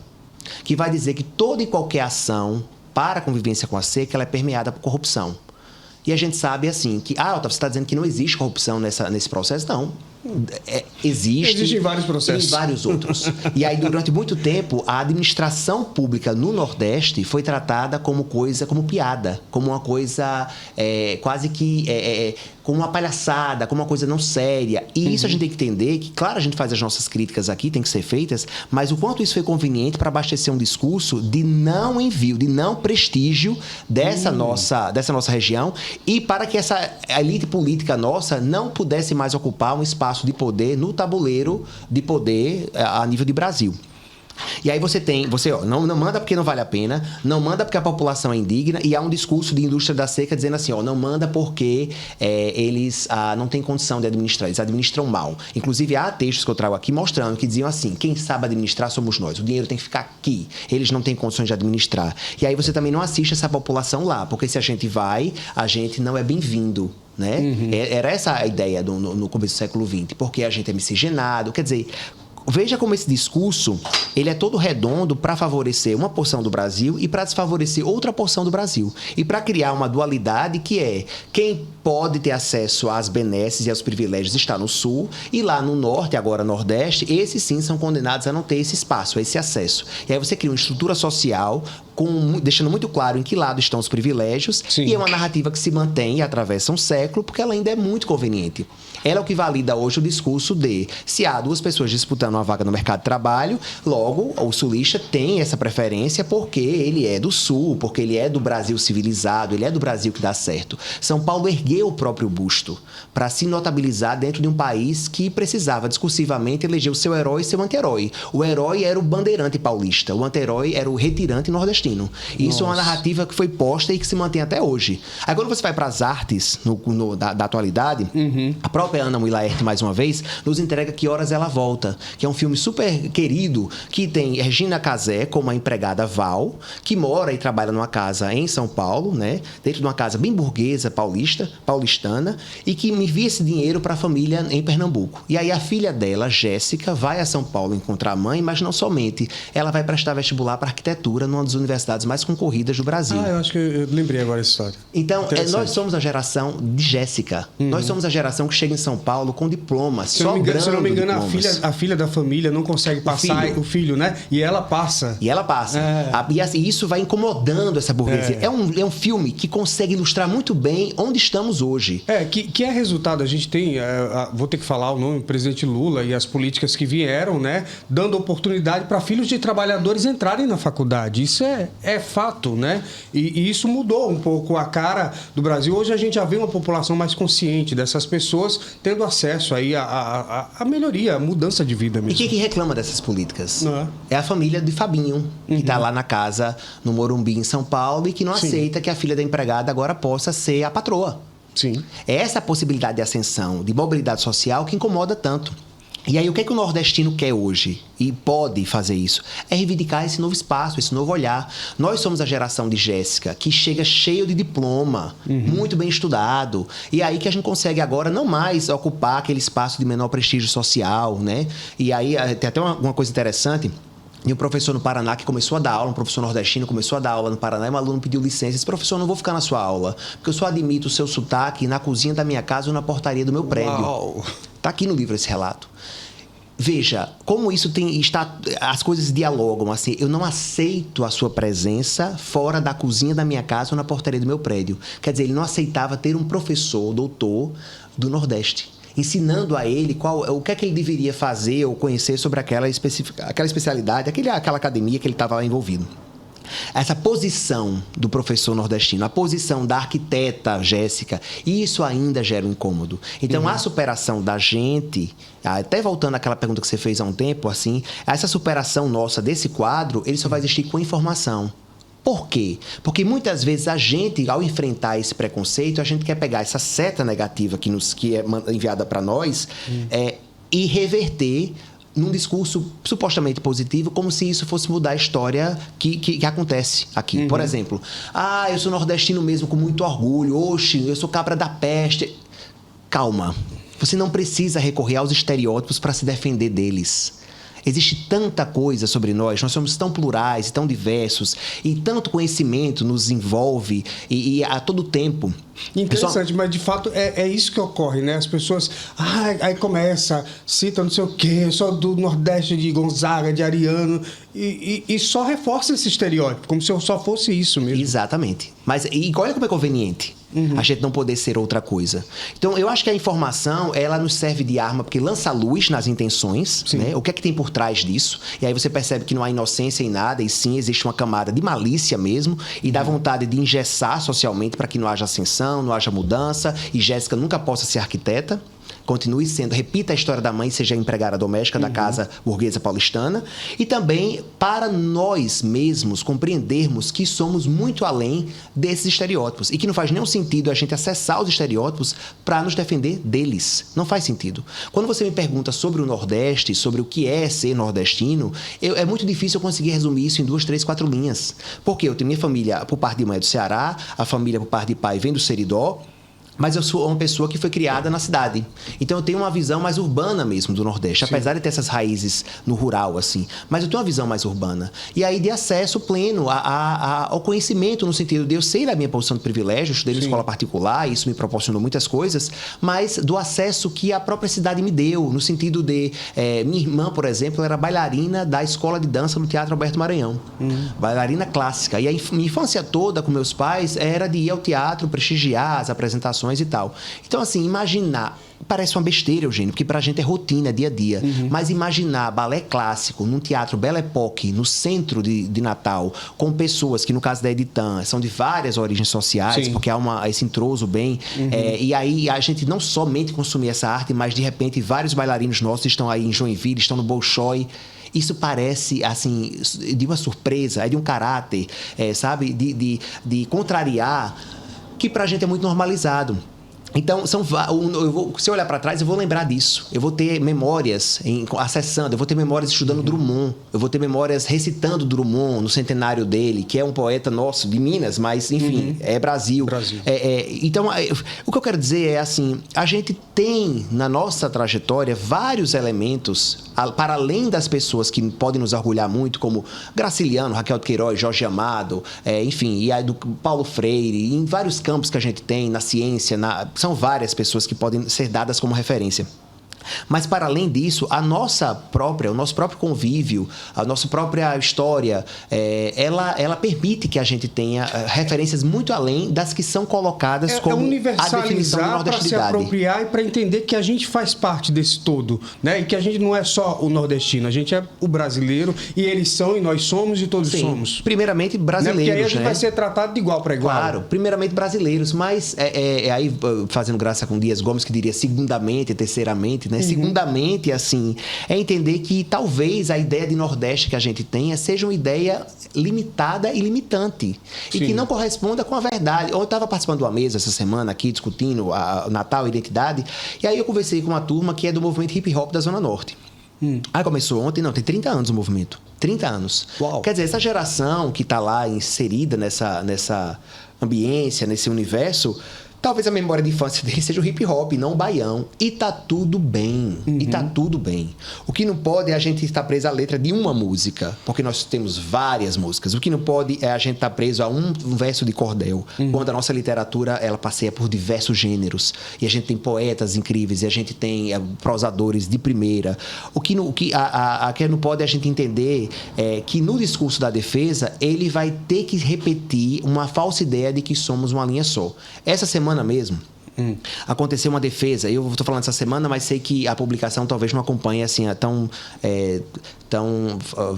que vai dizer que toda e qualquer ação para a convivência com a seca ela é permeada por corrupção. E a gente sabe, assim, que... Otávio, você está dizendo que não existe corrupção nesse processo? Não. Existe em vários processos. Em vários outros. E aí, durante muito tempo, a administração pública no Nordeste foi tratada como piada, como uma coisa quase que... como uma palhaçada, como uma coisa não séria. E isso a gente tem que entender que, claro, a gente faz as nossas críticas aqui, tem que ser feitas, mas o quanto isso foi conveniente para abastecer um discurso de não envio, de não prestígio dessa nossa região e para que essa elite política nossa não pudesse mais ocupar um espaço de poder no tabuleiro de poder a nível de Brasil. E aí você não manda porque não vale a pena, não manda porque a população é indigna, e há um discurso de indústria da seca dizendo assim, não manda porque eles não têm condição de administrar, eles administram mal. Inclusive há textos que eu trago aqui mostrando que diziam assim, quem sabe administrar somos nós, o dinheiro tem que ficar aqui, eles não têm condições de administrar. E aí você também não assiste essa população lá, porque se a gente vai, a gente não é bem-vindo. Né? Era essa a ideia no começo do século XX, porque a gente é miscigenado, quer dizer... Veja como esse discurso ele é todo redondo para favorecer uma porção do Brasil e para desfavorecer outra porção do Brasil. E para criar uma dualidade que é quem pode ter acesso às benesses e aos privilégios está no Sul e lá no Norte, agora Nordeste, esses sim são condenados a não ter esse espaço, a esse acesso. E aí você cria uma estrutura social deixando muito claro em que lado estão os privilégios. Sim. E é uma narrativa que se mantém e atravessa um século porque ela ainda é muito conveniente. Ela é o que valida hoje o discurso de se há duas pessoas disputando uma vaga no mercado de trabalho, logo o sulista tem essa preferência porque ele é do Sul, porque ele é do Brasil civilizado, ele é do Brasil que dá certo. São Paulo ergueu o próprio busto para se notabilizar dentro de um país que precisava discursivamente eleger o seu herói e seu anti-herói. O herói era o bandeirante paulista, o anti-herói era o retirante nordestino. Isso é uma narrativa que foi posta e que se mantém até hoje. Aí quando você vai para as artes da atualidade, a própria Ana Mulaert, mais uma vez, nos entrega Que Horas Ela Volta, que é um filme super querido, que tem Regina Casé como a empregada Val, que mora e trabalha numa casa em São Paulo, né? Dentro de uma casa bem burguesa, paulistana, e que envia esse dinheiro para a família em Pernambuco. E aí a filha dela, Jéssica, vai a São Paulo encontrar a mãe, mas não somente. Ela vai prestar vestibular para arquitetura numa das universidades mais concorridas do Brasil. Eu acho que eu lembrei agora essa história. Então, nós somos a geração de Jéssica. Nós somos a geração que chega em São Paulo com diplomas, se não me engano, a filha da família não consegue passar o filho, né? E ela passa. E assim, isso vai incomodando essa burguesia. É um filme que consegue ilustrar muito bem onde estamos hoje. Que é resultado, a gente tem, vou ter que falar o nome, o presidente Lula e as políticas que vieram, né? Dando oportunidade para filhos de trabalhadores entrarem na faculdade. Isso é fato, né? E isso mudou um pouco a cara do Brasil. Hoje a gente já vê uma população mais consciente dessas pessoas tendo acesso aí a melhoria, a mudança de vida mesmo. E quem reclama dessas políticas? É a família de Fabinho, que está lá na casa, no Morumbi, em São Paulo, e que não aceita que a filha da empregada agora possa ser a patroa. Sim. É essa possibilidade de ascensão, de mobilidade social que incomoda tanto. E aí, o que é que o nordestino quer hoje? E pode fazer isso? É reivindicar esse novo espaço, esse novo olhar. Nós somos a geração de Jéssica, que chega cheio de diploma, muito bem estudado. E aí que a gente consegue agora não mais ocupar aquele espaço de menor prestígio social, né? E aí, tem até uma coisa interessante. E um professor no Paraná que começou a dar aula, um professor nordestino começou a dar aula no Paraná, e um aluno pediu licença. Disse: professor, não vou ficar na sua aula, porque eu só admito o seu sotaque na cozinha da minha casa ou na portaria do meu prédio. Está aqui no livro esse relato. Veja, como isso as coisas dialogam, assim, eu não aceito a sua presença fora da cozinha da minha casa ou na portaria do meu prédio. Quer dizer, ele não aceitava ter um professor, doutor, do Nordeste. ensinando a ele o que é que ele deveria fazer ou conhecer sobre aquela especialidade, aquela academia que ele estava lá envolvido. Essa posição do professor nordestino, a posição da arquiteta Jéssica, isso ainda gera um incômodo. Então, a superação da gente, até voltando àquela pergunta que você fez há um tempo, assim, essa superação nossa desse quadro, ele só vai existir com informação. Por quê? Porque muitas vezes a gente, ao enfrentar esse preconceito, a gente quer pegar essa seta negativa que é enviada para nós e reverter num discurso supostamente positivo, como se isso fosse mudar a história que acontece aqui. Por exemplo, eu sou nordestino mesmo, com muito orgulho. Oxe, eu sou cabra da peste. Calma. Você não precisa recorrer aos estereótipos para se defender deles. Existe tanta coisa sobre nós somos tão plurais, tão diversos, e tanto conhecimento nos envolve e a todo tempo. Interessante, mas de fato é isso que ocorre, né? As pessoas, aí começa, cita não sei o quê, eu sou do Nordeste, de Gonzaga, de Ariano, e só reforça esse estereótipo, como se eu só fosse isso mesmo. Exatamente. Mas e olha como é conveniente a gente não poder ser outra coisa. Então, eu acho que a informação, ela nos serve de arma, porque lança luz nas intenções, né? O que é que tem por trás disso? E aí você percebe que não há inocência em nada, e sim existe uma camada de malícia mesmo, e da vontade de engessar socialmente para que não haja ascensão, não haja mudança, e Jéssica nunca possa ser arquiteta. Continue sendo, repita a história da mãe, seja empregada doméstica da casa burguesa paulistana. E também para nós mesmos compreendermos que somos muito além desses estereótipos. E que não faz nenhum sentido a gente acessar os estereótipos para nos defender deles. Não faz sentido. Quando você me pergunta sobre o Nordeste, sobre o que é ser nordestino, é muito difícil eu conseguir resumir isso em 2, 3, 4 linhas. Porque eu tenho minha família, por parte de mãe, é do Ceará, a família, por parte de pai, vem do Seridó. Mas eu sou uma pessoa que foi criada na cidade. Então eu tenho uma visão mais urbana mesmo do Nordeste. Sim. Apesar de ter essas raízes no rural, assim. Mas eu tenho uma visão mais urbana. E aí de acesso pleno ao conhecimento, no sentido de eu sei da minha posição de privilégio, eu estudei em escola particular, isso me proporcionou muitas coisas, mas do acesso que a própria cidade me deu, no sentido de... minha irmã, por exemplo, era bailarina da escola de dança no Teatro Alberto Maranhão. Bailarina clássica. E a minha infância toda com meus pais era de ir ao teatro, prestigiar as apresentações e tal. Então, assim, imaginar... Parece uma besteira, Eugênio, porque pra gente é rotina, dia a dia. Mas imaginar balé clássico num teatro Belle Époque, no centro de Natal, com pessoas que, no caso da Editan, são de várias origens sociais, porque há esse entroso bem. E aí a gente não somente consumir essa arte, mas, de repente, vários bailarinos nossos estão aí em Joinville, estão no Bolshoi. Isso parece, assim, de uma surpresa, é de um caráter, sabe? De contrariar, que pra gente é muito normalizado. Então, se eu olhar para trás, eu vou lembrar disso. Eu vou ter memórias acessando, eu vou ter memórias estudando Drummond, eu vou ter memórias recitando Drummond no centenário dele, que é um poeta nosso, de Minas, mas, enfim, é Brasil. Então, o que eu quero dizer é assim, a gente tem na nossa trajetória vários elementos, para além das pessoas que podem nos orgulhar muito, como Graciliano, Raquel de Queiroz, Jorge Amado, enfim, e a do Paulo Freire, em vários campos que a gente tem, na ciência, são várias pessoas que podem ser dadas como referência. Mas, para além disso, o nosso próprio convívio, a nossa própria história, ela permite que a gente tenha referências muito além das que são colocadas como a definição de nordestinidade. Para se apropriar e para entender que a gente faz parte desse todo, né? E que a gente não é só o nordestino, a gente é o brasileiro, e eles são, e nós somos, e todos somos. Primeiramente brasileiros, né? Porque aí a gente vai ser tratado de igual para igual. Claro, primeiramente brasileiros, mas aí fazendo graça com Dias Gomes, que diria segundamente, terceiramente, né? Segundamente, assim, é entender que talvez a ideia de Nordeste que a gente tenha seja uma ideia limitada e limitante. E que não corresponda com a verdade. Eu estava participando de uma mesa essa semana aqui, discutindo a Natal, a identidade, e aí eu conversei com uma turma que é do movimento hip hop da Zona Norte. Aí começou ontem, tem 30 anos o movimento. 30 anos. Uau. Quer dizer, essa geração que está lá inserida nessa ambiência, nesse universo... Talvez a memória de infância dele seja o hip hop, não o baião. E tá tudo bem. E tá tudo bem. O que não pode é a gente estar preso à letra de uma música, porque nós temos várias músicas. O que não pode é a gente estar preso a um verso de cordel, quando a nossa literatura ela passeia por diversos gêneros. E a gente tem poetas incríveis, e a gente tem prosadores de primeira. O que não pode é a gente entender que no discurso da defesa, ele vai ter que repetir uma falsa ideia de que somos uma linha só. Essa semana mesmo, Aconteceu uma defesa, eu estou falando essa semana, mas sei que a publicação talvez não acompanhe assim,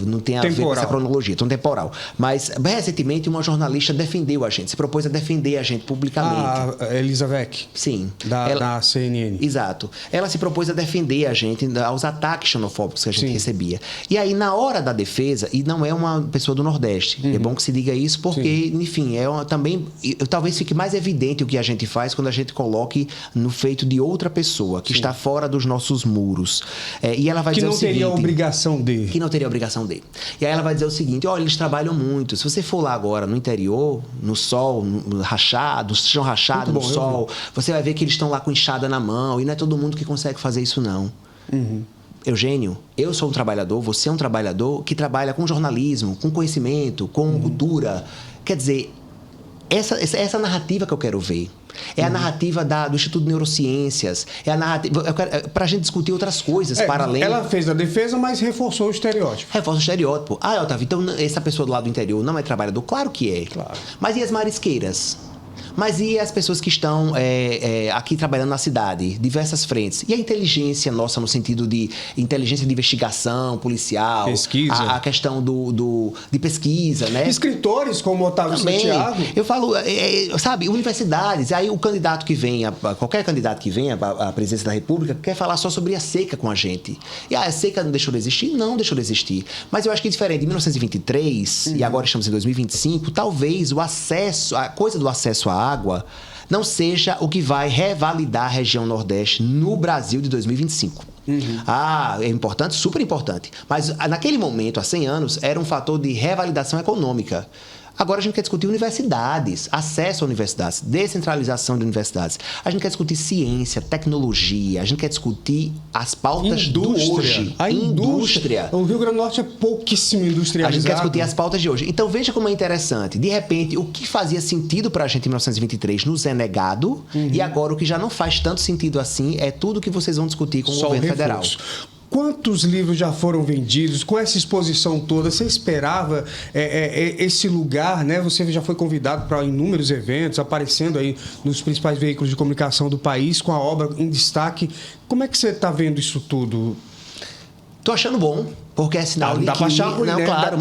não tem a ver com essa cronologia, tão temporal. Mas, recentemente, uma jornalista defendeu a gente, se propôs a defender a gente publicamente. A Elizabeth? Sim. Da CNN. Exato. Ela se propôs a defender a gente aos ataques xenofóbicos que a gente recebia. E aí, na hora da defesa, e não é uma pessoa do Nordeste, é bom que se diga isso, porque, enfim, também, talvez fique mais evidente o que a gente faz quando a gente coloque no feito de outra pessoa, que está fora dos nossos muros. E ela vai dizer o seguinte... Que não teria obrigação de... Que não teria obrigação de. E aí ela vai dizer o seguinte, olha, eles trabalham muito. Se você for lá agora no interior, no sol, no rachado, no chão rachado, no sol, você vai ver que eles estão lá com enxada na mão, e não é todo mundo que consegue fazer isso, não. Eugênio, eu sou um trabalhador, você é um trabalhador que trabalha com jornalismo, com conhecimento, com cultura. Quer dizer, essa narrativa que eu quero ver. É a narrativa do Instituto de Neurociências. É a narrativa para a gente discutir outras coisas para além. Ela fez a defesa, mas reforçou o estereótipo. Reforça o estereótipo. Otávio, então essa pessoa do lado do interior não é trabalhador? Claro que é. Claro. Mas e as marisqueiras? Mas e as pessoas que estão aqui trabalhando na cidade, diversas frentes? E a inteligência nossa, no sentido de inteligência de investigação, policial, pesquisa. A questão de pesquisa, né? Escritores como Otávio Santiago. Eu falo, sabe, universidades. Aí o candidato que vem, qualquer candidato que venha à presidência da República, quer falar só sobre a seca com a gente. E a seca não deixou de existir? Não deixou de existir. Mas eu acho que diferente de 1923, e agora estamos em 2025, talvez a coisa do acesso à água não seja o que vai revalidar a região Nordeste no Brasil de 2025. É importante, super importante. Mas naquele momento, há 100 anos, era um fator de revalidação econômica. Agora a gente quer discutir universidades, acesso a universidades, descentralização de universidades. A gente quer discutir ciência, tecnologia, a gente quer discutir as pautas do hoje. A indústria. O Rio Grande do Norte é pouquíssimo industrializado. A gente quer discutir as pautas de hoje. Então veja como é interessante. De repente, o que fazia sentido para a gente em 1923 nos é negado, e agora o que já não faz tanto sentido assim é tudo que vocês vão discutir com o governo federal. Quantos livros já foram vendidos? Com essa exposição toda, você esperava esse lugar, né? Você já foi convidado para inúmeros eventos, aparecendo aí nos principais veículos de comunicação do país, com a obra em destaque. Como é que você está vendo isso tudo? Tô achando bom, porque é sinal de que... Dá pra achar ruim, né? Claro,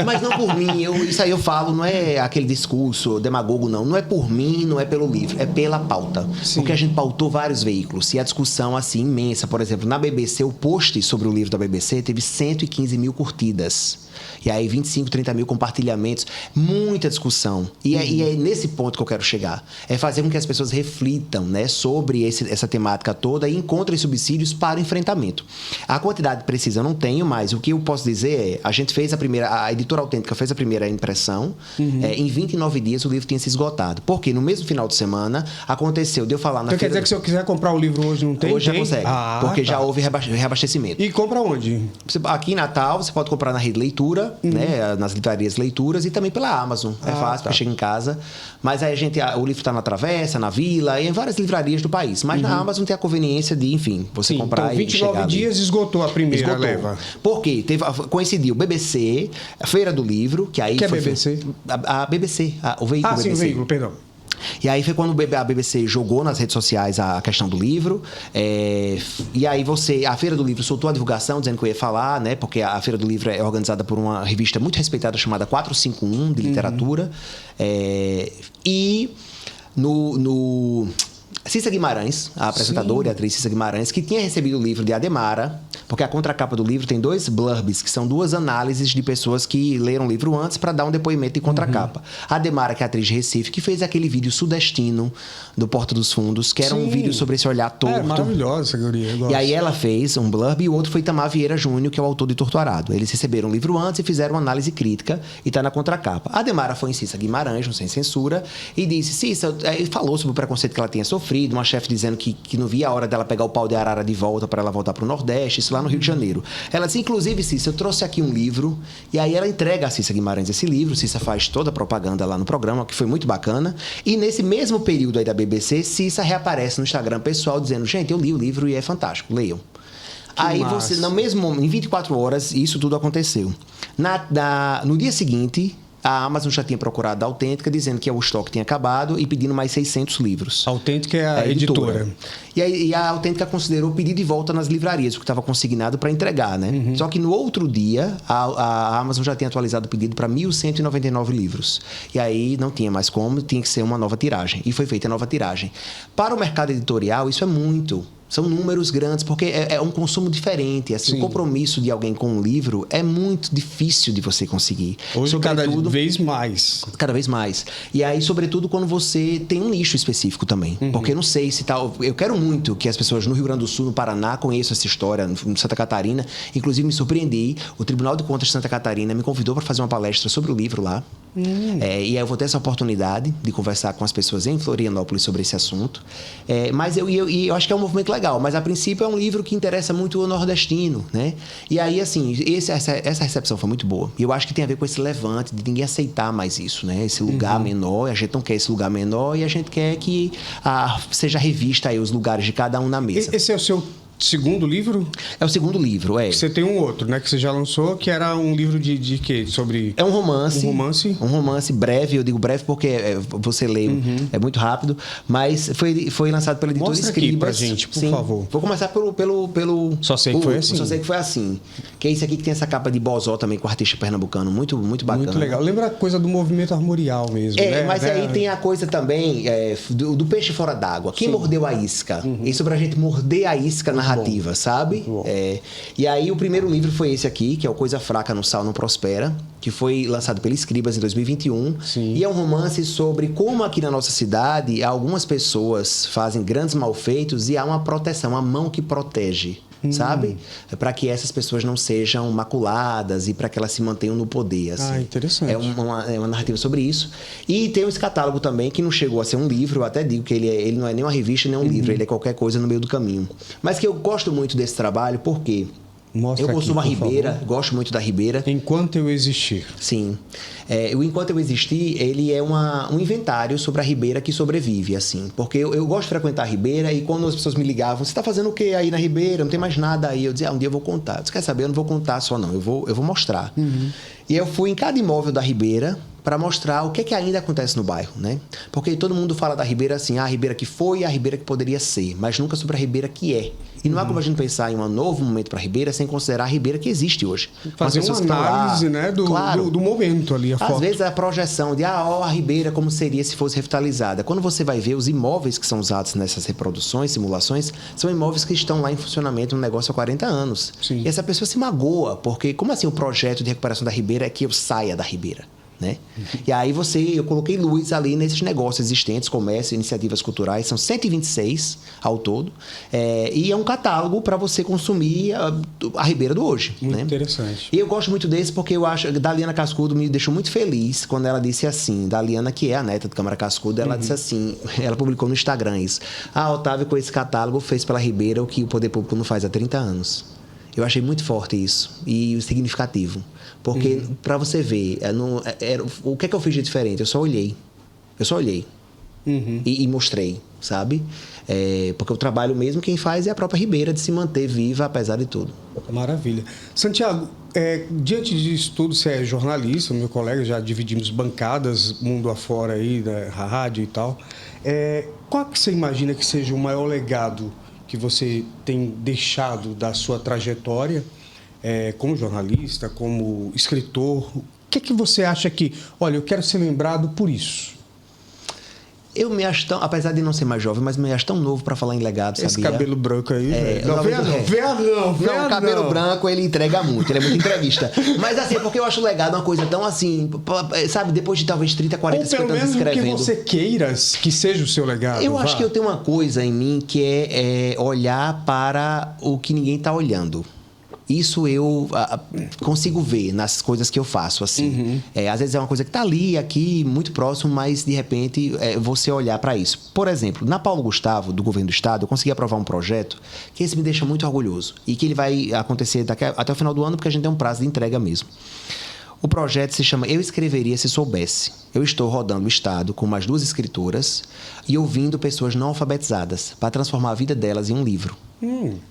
mas não por mim. Isso aí eu falo, não é aquele discurso demagogo, não. Não é por mim, não é pelo livro, é pela pauta. Sim. Porque a gente pautou vários veículos. E a discussão, assim, imensa. Por exemplo, na BBC, o post sobre o livro da BBC teve 115 mil curtidas. E aí 25, 30 mil compartilhamentos, muita discussão. E é nesse ponto que eu quero chegar. É fazer com que as pessoas reflitam, né, sobre essa temática toda e encontrem subsídios para o enfrentamento. A quantidade precisa eu não tenho, mas o que eu posso dizer é, a Editora Autêntica fez a primeira impressão, em 29 dias o livro tinha se esgotado. Porque no mesmo final de semana aconteceu de eu falar na Então quer dizer que se eu quiser comprar o livro hoje não tem? Hoje já consegue, porque já houve reabastecimento. E compra onde? Aqui em Natal, você pode comprar na Rede Leitura, né, nas livrarias Leituras e também pela Amazon. É fácil, porque chega em casa. Mas aí o livro está na Travessa, na Vila, e em várias livrarias do país. Mas na Amazon tem a conveniência de, enfim, você comprar então, e chegar 29 dias esgotou a primeira leva. Porque coincidiu BBC, a Feira do Livro, que aí que foi... é BBC? A BBC, o veículo BBC. Sim, o veículo, perdão. E aí foi quando a BBC jogou nas redes sociais a questão do livro. E aí a Feira do Livro soltou a divulgação dizendo que eu ia falar, né? Porque a Feira do Livro é organizada por uma revista muito respeitada chamada 451 de literatura. E Cissa Guimarães, a apresentadora e atriz Cissa Guimarães, que tinha recebido o livro de Ademara, porque a contracapa do livro tem 2 blurbs, que são 2 análises de pessoas que leram o livro antes para dar um depoimento de contracapa. A Ademara, que é a atriz de Recife, que fez aquele vídeo sudestino do Porta dos Fundos, que era um vídeo sobre esse olhar torto. É maravilhosa essa guria. E aí ela fez um blurb e o outro foi Itamar Vieira Júnior, que é o autor de Torturado. Eles receberam o livro antes e fizeram uma análise crítica e está na contracapa. A Ademara foi em Cissa Guimarães, no Sem Censura, e disse, Cissa, falou sobre o preconceito que ela tinha sofrido, uma chefe dizendo que não via a hora dela pegar o pau de arara de volta para ela voltar para o Nordeste, isso lá no Rio de Janeiro. Ela disse, inclusive, Cissa, eu trouxe aqui um livro, e aí ela entrega a Cissa Guimarães esse livro, Cissa faz toda a propaganda lá no programa, que foi muito bacana, e nesse mesmo período aí da BBC, Cissa reaparece no Instagram pessoal dizendo, gente, eu li o livro e é fantástico, leiam. Aí em 24 horas, isso tudo aconteceu. No dia seguinte, a Amazon já tinha procurado a Autêntica, dizendo que o estoque tinha acabado e pedindo mais 600 livros. A Autêntica é a editora. E a Autêntica considerou pedir de volta nas livrarias, o que estava consignado para entregar, né? Só que no outro dia, a Amazon já tinha atualizado o pedido para 1.199 livros. E aí não tinha mais como, tinha que ser uma nova tiragem. E foi feita a nova tiragem. Para o mercado editorial, isso é muito. São números grandes, porque é um consumo diferente. Assim, o compromisso de alguém com um livro é muito difícil de você conseguir. Hoje, cada vez mais. Cada vez mais. E aí, sobretudo, quando você tem um nicho específico também. Porque não sei se tal. Eu quero muito que as pessoas no Rio Grande do Sul, no Paraná, conheçam essa história, no Santa Catarina. Inclusive, me surpreendi. O Tribunal de Contas de Santa Catarina me convidou para fazer uma palestra sobre o livro lá. E aí eu vou ter essa oportunidade de conversar com as pessoas em Florianópolis sobre esse assunto. Mas eu acho que é um movimento legal. Mas, a princípio, é um livro que interessa muito o nordestino, né? E aí, assim, essa recepção foi muito boa. E eu acho que tem a ver com esse levante de ninguém aceitar mais isso, né? Esse lugar menor. A gente não quer esse lugar menor e a gente quer que seja revista aí os lugares de cada um na mesa. Esse é o seu segundo livro? É o segundo livro, é. Você tem um outro, né? Que você já lançou, que era um livro de quê? Sobre... É um romance. Um romance? Um romance breve. Eu digo breve porque você lê, é muito rápido. Mas foi lançado pela editora Mostra Escribas. aqui pra gente, por favor. Vou começar pelo... Só sei que foi assim. Só sei que foi assim. Que é esse aqui que tem essa capa de bozó também, com o artista pernambucano. Muito, muito bacana. Muito legal. Lembra a coisa do movimento armorial mesmo, né? Mas aí tem a coisa também do peixe fora d'água. Quem mordeu a isca? Isso pra gente morder a isca narrativa, sabe? E aí o primeiro livro foi esse aqui, que é o Coisa Fraca no Sal Não Prospera, que foi lançado pela Escribas em 2021. E é um romance sobre como aqui na nossa cidade algumas pessoas fazem grandes malfeitos e há uma proteção, uma mão que protege. Sabe? Para que essas pessoas não sejam maculadas e para que elas se mantenham no poder. Assim. Interessante. É uma narrativa sobre isso. E tem esse catálogo também, que não chegou a ser um livro. Eu até digo que ele não é nem uma revista, nem um livro. Ele é qualquer coisa no meio do caminho. Mas que eu gosto muito desse trabalho, porque eu consumo a Ribeira, gosto muito da Ribeira. Enquanto Eu Existir. Sim. O Enquanto Eu Existir, ele é um inventário sobre a Ribeira que sobrevive, assim. Porque eu gosto de frequentar a Ribeira e quando as pessoas me ligavam, você está fazendo o que aí na Ribeira? Não tem mais nada aí. Eu dizia, um dia eu vou contar. Você quer saber? Eu não vou contar só não, eu vou mostrar. E eu fui em cada imóvel da Ribeira para mostrar o que ainda acontece no bairro, né? Porque todo mundo fala da Ribeira assim, a Ribeira que foi e a Ribeira que poderia ser, mas nunca sobre a Ribeira que é. E não há como a gente pensar em um novo momento para a Ribeira sem considerar a Ribeira que existe hoje. Fazer uma análise, né, do momento ali, a foto. Às vezes a projeção de, a Ribeira como seria se fosse revitalizada. Quando você vai ver os imóveis que são usados nessas reproduções, simulações, são imóveis que estão lá em funcionamento no negócio há 40 anos. Sim. E essa pessoa se magoa, porque como assim o projeto de recuperação da Ribeira é que eu saia da Ribeira? Né? E aí eu coloquei luz ali nesses negócios existentes, comércio, iniciativas culturais, são 126 ao todo, e é um catálogo para você consumir a Ribeira do hoje. Muito né? interessante. E eu gosto muito desse porque eu acho que Daliana Cascudo me deixou muito feliz quando ela disse assim, Daliana, que é a neta do Câmara Cascudo, ela disse assim, ela publicou no Instagram isso, Otávio com esse catálogo fez pela Ribeira o que o poder público não faz há 30 anos. Eu achei muito forte isso e significativo. Porque, para você ver, o que é que eu fiz de diferente? Eu só olhei. E mostrei, sabe? Porque o trabalho mesmo quem faz é a própria Ribeira de se manter viva apesar de tudo. Maravilha. Santiago, diante disso tudo, você é jornalista, meu colega, já dividimos bancadas mundo afora aí, da rádio e tal. Qual que você imagina que seja o maior legado que você tem deixado da sua trajetória como jornalista, como escritor? O que você acha que... Olha, eu quero ser lembrado por isso. Eu me acho tão... Apesar de não ser mais jovem, mas me acho tão novo para falar em legado, sabia? Esse cabelo branco aí... Não, o cabelo branco, ele entrega muito. Ele é muito entrevista. Mas assim, é porque eu acho legado uma coisa tão assim... Sabe, depois de talvez 30, 40, 50 anos escrevendo... Ou pelo menos que você queira que seja o seu legado. Eu acho que eu tenho uma coisa em mim que é olhar para o que ninguém está olhando. Isso eu consigo ver nas coisas que eu faço, assim. Às vezes é uma coisa que está ali, aqui, muito próximo, mas, de repente, você olhar para isso. Por exemplo, na Paulo Gustavo, do Governo do Estado, eu consegui aprovar um projeto que esse me deixa muito orgulhoso e que ele vai acontecer até o final do ano, porque a gente tem um prazo de entrega mesmo. O projeto se chama Eu Escreveria Se Soubesse. Eu estou rodando o Estado com mais 2 escritoras e ouvindo pessoas não alfabetizadas para transformar a vida delas em um livro.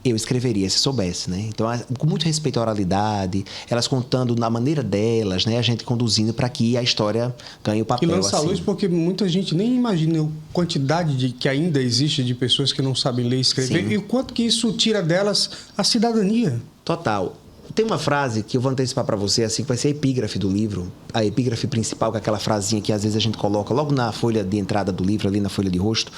Eu escreveria se soubesse, né? Então, com muito respeito à oralidade, elas contando na maneira delas, né? A gente conduzindo para que a história ganhe o papel. E lança a luz porque muita gente nem imagina a quantidade que ainda existe de pessoas que não sabem ler e escrever. Sim. E o quanto que isso tira delas a cidadania. Total. Tem uma frase que eu vou antecipar para você, assim, que vai ser a epígrafe do livro. A epígrafe principal, que é aquela frasinha que às vezes a gente coloca logo na folha de entrada do livro, ali na folha de rosto,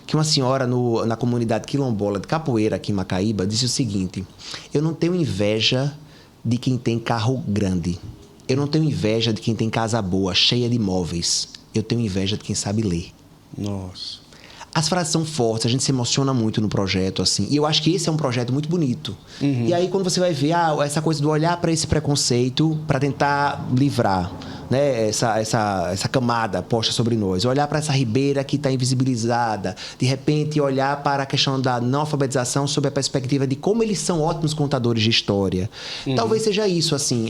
que uma senhora na comunidade quilombola de Capoeira, aqui em Macaíba, disse o seguinte: eu não tenho inveja de quem tem carro grande. Eu não tenho inveja de quem tem casa boa, cheia de móveis. Eu tenho inveja de quem sabe ler. Nossa. As frases são fortes, a gente se emociona muito no projeto, assim. E eu acho que esse é um projeto muito bonito. E aí, quando você vai ver essa coisa do olhar para esse preconceito, para tentar livrar, né, essa camada posta sobre nós. Olhar para essa ribeira que está invisibilizada. De repente, olhar para a questão da não alfabetização sob a perspectiva de como eles são ótimos contadores de história. Talvez seja isso, assim.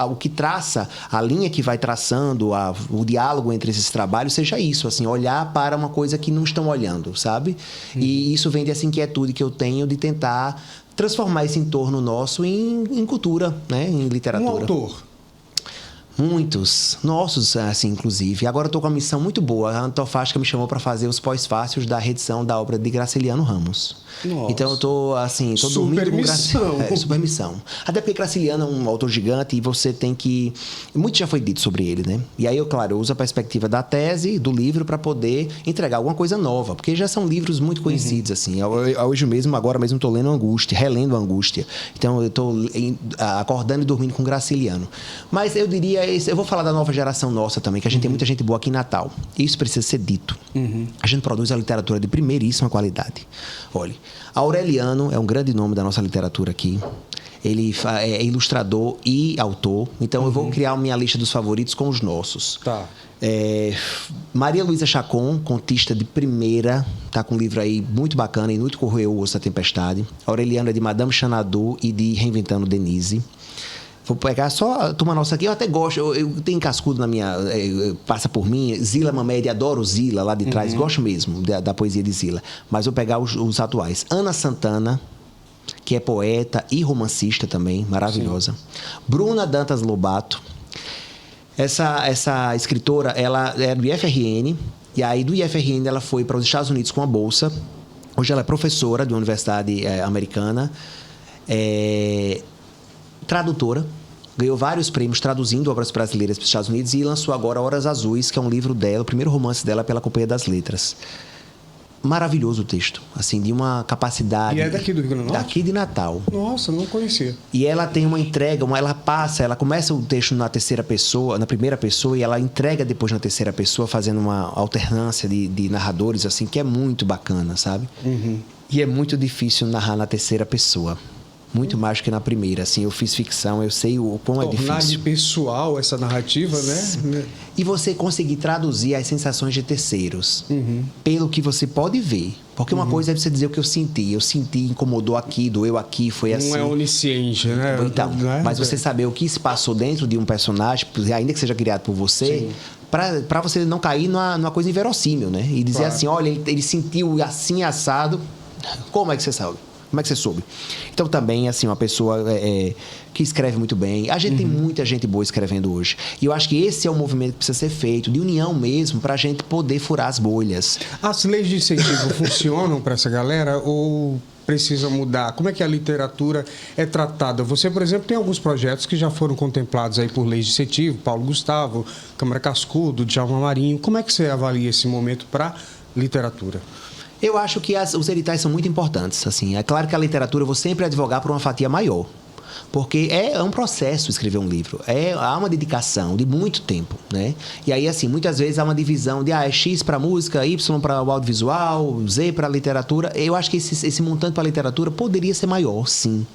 O que traça, a linha que vai traçando, o diálogo entre esses trabalhos, seja isso, assim. Olhar para uma coisa que não estão olhando, sabe? E isso vem dessa inquietude que eu tenho de tentar transformar esse entorno nosso em cultura, né? Em literatura. Um autor. Muitos, nossos, assim, inclusive. Agora eu estou com uma missão muito boa. A Antofástica me chamou para fazer os pós-fácios da reedição da obra de Graciliano Ramos. Nossa. Então eu estou, assim, dormindo com Graciliano. Super missão. Até porque Graciliano é um autor gigante e você tem que... Muito já foi dito sobre ele, né? E aí, eu uso a perspectiva da tese, do livro, para poder entregar alguma coisa nova. Porque já são livros muito conhecidos, assim. Hoje mesmo, agora mesmo, estou lendo Angústia, relendo Angústia. Então eu estou acordando e dormindo com Graciliano. Mas eu diria... Eu vou falar da nova geração nossa também, que a gente tem muita gente boa aqui em Natal. Isso precisa ser dito. A gente produz a literatura de primeiríssima qualidade. Olha, Aureliano é um grande nome da nossa literatura aqui. Ele é ilustrador e autor. Então, eu vou criar minha lista dos favoritos com os nossos. Tá. Maria Luísa Chacon, contista de primeira, tá com um livro aí muito bacana, Inútil Corroeu o Osso da Tempestade. Aureliano é de Madame Xanadu e de Reinventando Denise. Vou pegar só a turma nossa aqui. Eu até gosto, eu tenho cascudo na minha... passa por mim. Zila Mamede, adoro Zila lá de trás. Gosto mesmo da poesia de Zila. Mas vou pegar os atuais. Ana Santana, que é poeta e romancista também, maravilhosa. Sim. Bruna Dantas Lobato. Essa escritora, ela é do IFRN. E aí, do IFRN, ela foi para os Estados Unidos com a bolsa. Hoje ela é professora de uma universidade americana. Tradutora, ganhou vários prêmios traduzindo obras brasileiras para os Estados Unidos e lançou agora Horas Azuis, que é um livro dela, o primeiro romance dela pela Companhia das Letras. Maravilhoso o texto, assim, de uma capacidade... E é daqui do Rio Grande do Norte? Daqui de Natal. Nossa, não conhecia. E ela tem uma entrega, ela começa o texto na primeira pessoa, e ela entrega depois na terceira pessoa, fazendo uma alternância de narradores, assim, que é muito bacana, sabe? E é muito difícil narrar na terceira pessoa. Muito mais que na primeira, assim, eu fiz ficção, eu sei o quão é difícil. Tornar de pessoal essa narrativa, né? E você conseguir traduzir as sensações de terceiros, pelo que você pode ver. Porque uma coisa é você dizer o que eu senti, incomodou aqui, doeu aqui, foi assim. Não é onisciente, né? Então, mas você saber o que se passou dentro de um personagem, ainda que seja criado por você... Para você não cair numa coisa inverossímil, né? E dizer assim, olha, ele sentiu assim, assado, como é que você sabe? Como é que você soube? Então, também, assim, uma pessoa que escreve muito bem. A gente tem muita gente boa escrevendo hoje. E eu acho que esse é o movimento que precisa ser feito, de união mesmo, para a gente poder furar as bolhas. As leis de incentivo funcionam para essa galera ou precisa mudar? Como é que a literatura é tratada? Você, por exemplo, tem alguns projetos que já foram contemplados aí por leis de incentivo, Paulo Gustavo, Câmara Cascudo, Djalma Marinho. Como é que você avalia esse momento para literatura? Eu acho que os editais são muito importantes. Assim. É claro que a literatura, eu vou sempre advogar por uma fatia maior. Porque é um processo escrever um livro. Há uma dedicação de muito tempo, né? E aí, assim, muitas vezes há uma divisão de é X para música, Y para o audiovisual, Z para a literatura. Eu acho que esse montante para a literatura poderia ser maior, sim.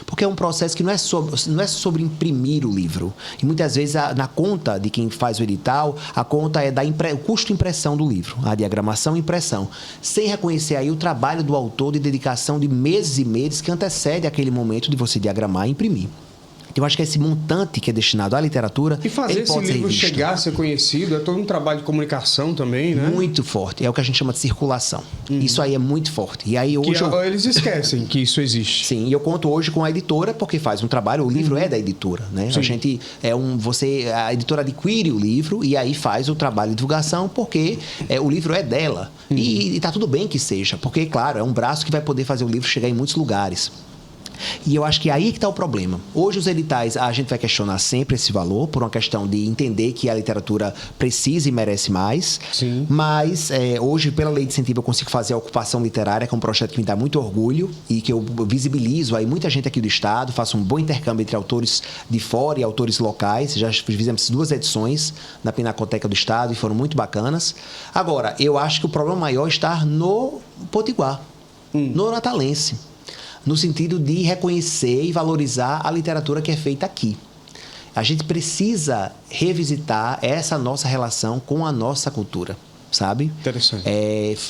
Porque é um processo que não é sobre imprimir o livro. E muitas vezes, na conta de quem faz o edital, a conta é o custo de impressão do livro, a diagramação e impressão. Sem reconhecer aí o trabalho do autor de dedicação de meses e meses que antecede aquele momento de você diagramar e imprimir. Eu acho que esse montante que é destinado à literatura, E fazer ele esse pode ser livro revisto. chegar a ser conhecido é todo um trabalho de comunicação também, né? Muito forte. É o que a gente chama de circulação. Isso aí é muito forte. E aí Que hoje eles esquecem que isso existe. Sim, e eu conto hoje com a editora porque faz um trabalho, o livro é da editora, né? Sim. A gente a editora adquire o livro e aí faz o trabalho de divulgação porque o livro é dela. E tá tudo bem que seja, porque claro, é um braço que vai poder fazer o livro chegar em muitos lugares. E eu acho que aí que está o problema. Hoje os editais, a gente vai questionar sempre esse valor, por uma questão de entender que a literatura precisa e merece mais. Sim. Mas hoje, pela lei de incentivo, eu consigo fazer a ocupação literária, que é um projeto que me dá muito orgulho e que eu visibilizo aí muita gente aqui do estado, faço um bom intercâmbio entre autores de fora e autores locais. Já fizemos 2 edições na Pinacoteca do Estado e foram muito bacanas. Agora, eu acho que o problema maior está no Potiguar, no Natalense. No sentido de reconhecer e valorizar a literatura que é feita aqui. A gente precisa revisitar essa nossa relação com a nossa cultura, sabe? Interessante.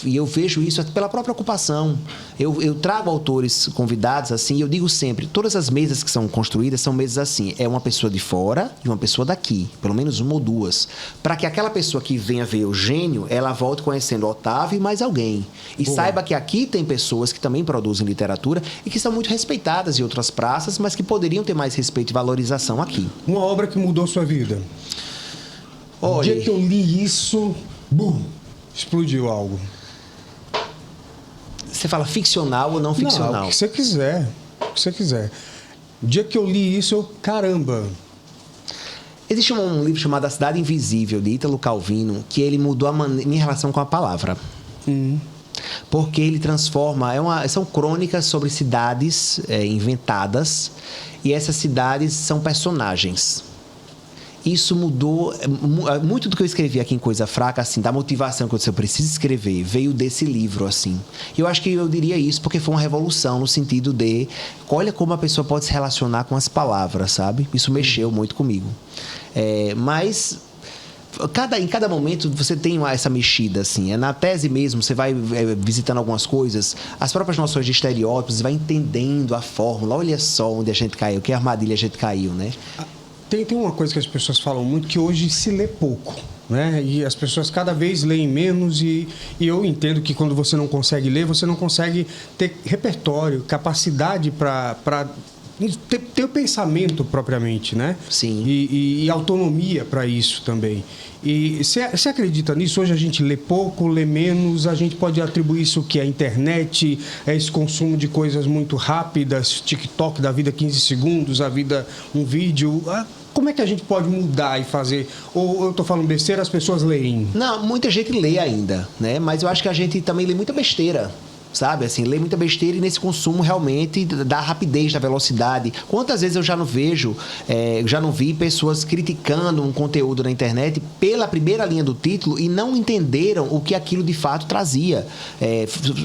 E eu vejo isso pela própria ocupação. Eu trago autores convidados assim, e eu digo sempre, todas as mesas que são construídas são mesas assim, é uma pessoa de fora e uma pessoa daqui, pelo menos uma ou duas, para que aquela pessoa que venha ver Eugênio, ela volte conhecendo Otávio e mais alguém. E Boa. saiba que aqui tem pessoas que também produzem literatura e que são muito respeitadas em outras praças, mas que poderiam ter mais respeito e valorização aqui. Uma obra que mudou sua vida. O Olha, dia que eu li isso, bum, explodiu algo. você fala ficcional ou não ficcional? Não, o que você quiser. O que você quiser. O dia que eu li isso, caramba. Existe um livro chamado A Cidade Invisível, de Ítalo Calvino, que ele mudou a minha relação com a palavra. Porque ele transforma... são crônicas sobre cidades inventadas, e essas cidades são personagens. Isso mudou... Muito do que eu escrevi aqui em Coisa Fraca, assim, da motivação que eu preciso escrever, veio desse livro, assim. E eu acho que eu diria isso porque foi uma revolução no sentido de... Olha como a pessoa pode se relacionar com as palavras, sabe? Isso mexeu muito comigo. Mas... em cada momento você tem essa mexida, assim. Na tese mesmo, você vai visitando algumas coisas, as próprias noções de estereótipos, você vai entendendo a fórmula. Olha só onde a gente caiu, que armadilha a gente caiu, né? Tem uma coisa que as pessoas falam muito, que hoje se lê pouco, né? E as pessoas cada vez leem menos e eu entendo que quando você não consegue ler, você não consegue ter repertório, capacidade para ter o pensamento propriamente, né? Sim. E autonomia para isso também. E você acredita nisso? Hoje a gente lê pouco, lê menos, a gente pode atribuir isso que é a internet, é esse consumo de coisas muito rápidas, TikTok da vida 15 segundos, a vida um vídeo. Como é que a gente pode mudar e fazer? Ou eu estou falando besteira, as pessoas leem? Não, muita gente lê ainda, né? Mas eu acho que a gente também lê muita besteira. Sabe, assim, lê muita besteira e nesse consumo realmente da rapidez, da velocidade. Quantas vezes eu já não vejo, já não vi pessoas criticando um conteúdo na internet pela primeira linha do título e não entenderam o que aquilo de fato trazia.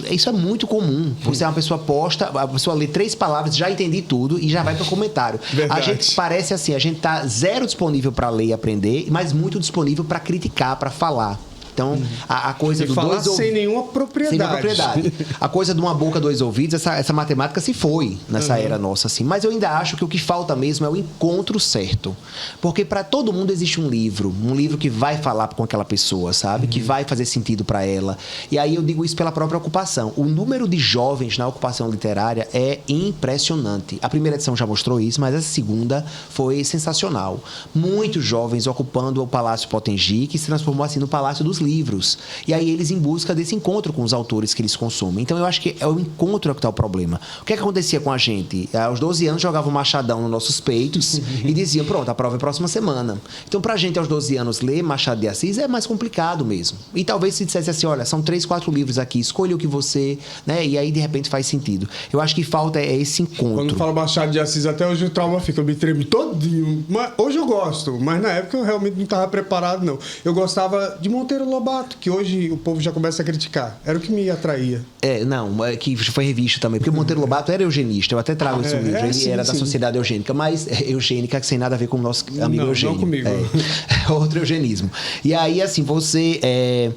Isso é muito comum. Você é uma pessoa posta, a pessoa lê 3 palavras, já entendi tudo e já vai para o comentário. Verdade. A gente parece assim, a gente tá zero disponível para ler e aprender, mas muito disponível para criticar, para falar. Então, a coisa E do falar dois sem nenhuma propriedade. Sem nenhuma propriedade. A coisa de uma boca, 2 ouvidos, essa matemática se foi nessa era nossa, assim. Mas eu ainda acho que o que falta mesmo é o encontro certo. Porque para todo mundo existe um livro que vai falar com aquela pessoa, sabe? Que vai fazer sentido para ela. E aí eu digo isso pela própria ocupação. O número de jovens na ocupação literária é impressionante. A primeira edição já mostrou isso, mas essa segunda foi sensacional. Muitos jovens ocupando o Palácio Potengi, que se transformou assim no Palácio dos Livros. E aí eles em busca desse encontro com os autores que eles consomem. Então eu acho que é o encontro que está o problema. O que acontecia com a gente? Aos 12 anos jogavam um machadão nos nossos peitos e diziam, pronto, a prova é próxima semana. Então pra gente aos 12 anos ler Machado de Assis é mais complicado mesmo. E talvez se dissesse assim, olha, são 3, 4 livros aqui, escolha o que você... né? E aí de repente faz sentido. Eu acho que falta esse encontro. Quando falo Machado de Assis, até hoje o trauma fica, eu me tremo todinho. Mas hoje eu gosto, mas na época eu realmente não estava preparado, não. Eu gostava de Monteiro Lobato, que hoje o povo já começa a criticar. Era o que me atraía. Que foi revisto também. Porque o Monteiro Lobato era eugenista. Eu até trago esse livro. Ele sim, era da Sociedade Eugênica. Mas eugênica sem nada a ver com o nosso amigo Eugênio. Não comigo. Outro eugenismo. E aí, assim, você...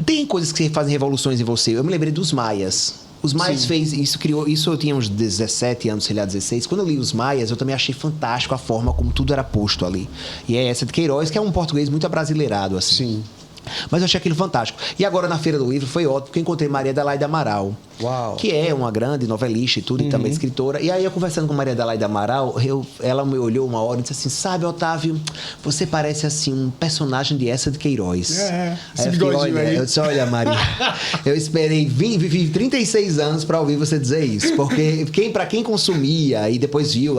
tem coisas que fazem revoluções em você. Eu me lembrei dos maias. Os Maias Sim. fez isso, criou isso. Eu tinha uns 17 anos, sei lá, 16. Quando eu li Os Maias, eu também achei fantástico a forma como tudo era posto ali. E é essa de Queiroz, que é um português muito abrasileirado, assim. Sim. Mas eu achei aquilo fantástico. E agora na Feira do Livro foi ótimo, porque eu encontrei Maria Adelaide Amaral. Uau. Que é uma grande novelista e tudo, e também escritora. E aí eu conversando com Maria Adelaide Amaral, ela me olhou uma hora e disse assim: sabe, Otávio, você parece assim um personagem de Essa de Queiroz. Aí eu fiquei, olha, eu disse: olha, Maria, eu esperei, vivi 36 anos para ouvir você dizer isso. Porque para quem consumia e depois viu,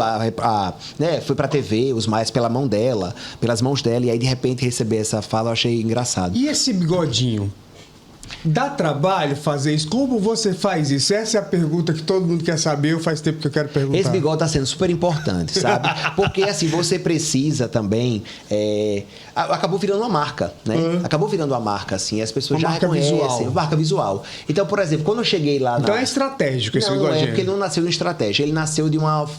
né, foi pra TV, Os Maias pelas mãos dela, e aí de repente receber essa fala, eu achei engraçado. E esse bigodinho? Dá trabalho fazer isso? Como você faz isso? Essa é a pergunta que todo mundo quer saber. Faz tempo que eu quero perguntar. Esse bigode tá sendo super importante, sabe? Porque assim, você precisa também... acabou virando uma marca, né? Acabou virando uma marca, assim. As pessoas Uma já marca reconhecem. visual. Marca visual. Então, por exemplo, quando eu cheguei lá... Então é estratégico esse bigodinho. Não, porque ele não nasceu de estratégia. Ele nasceu de uma...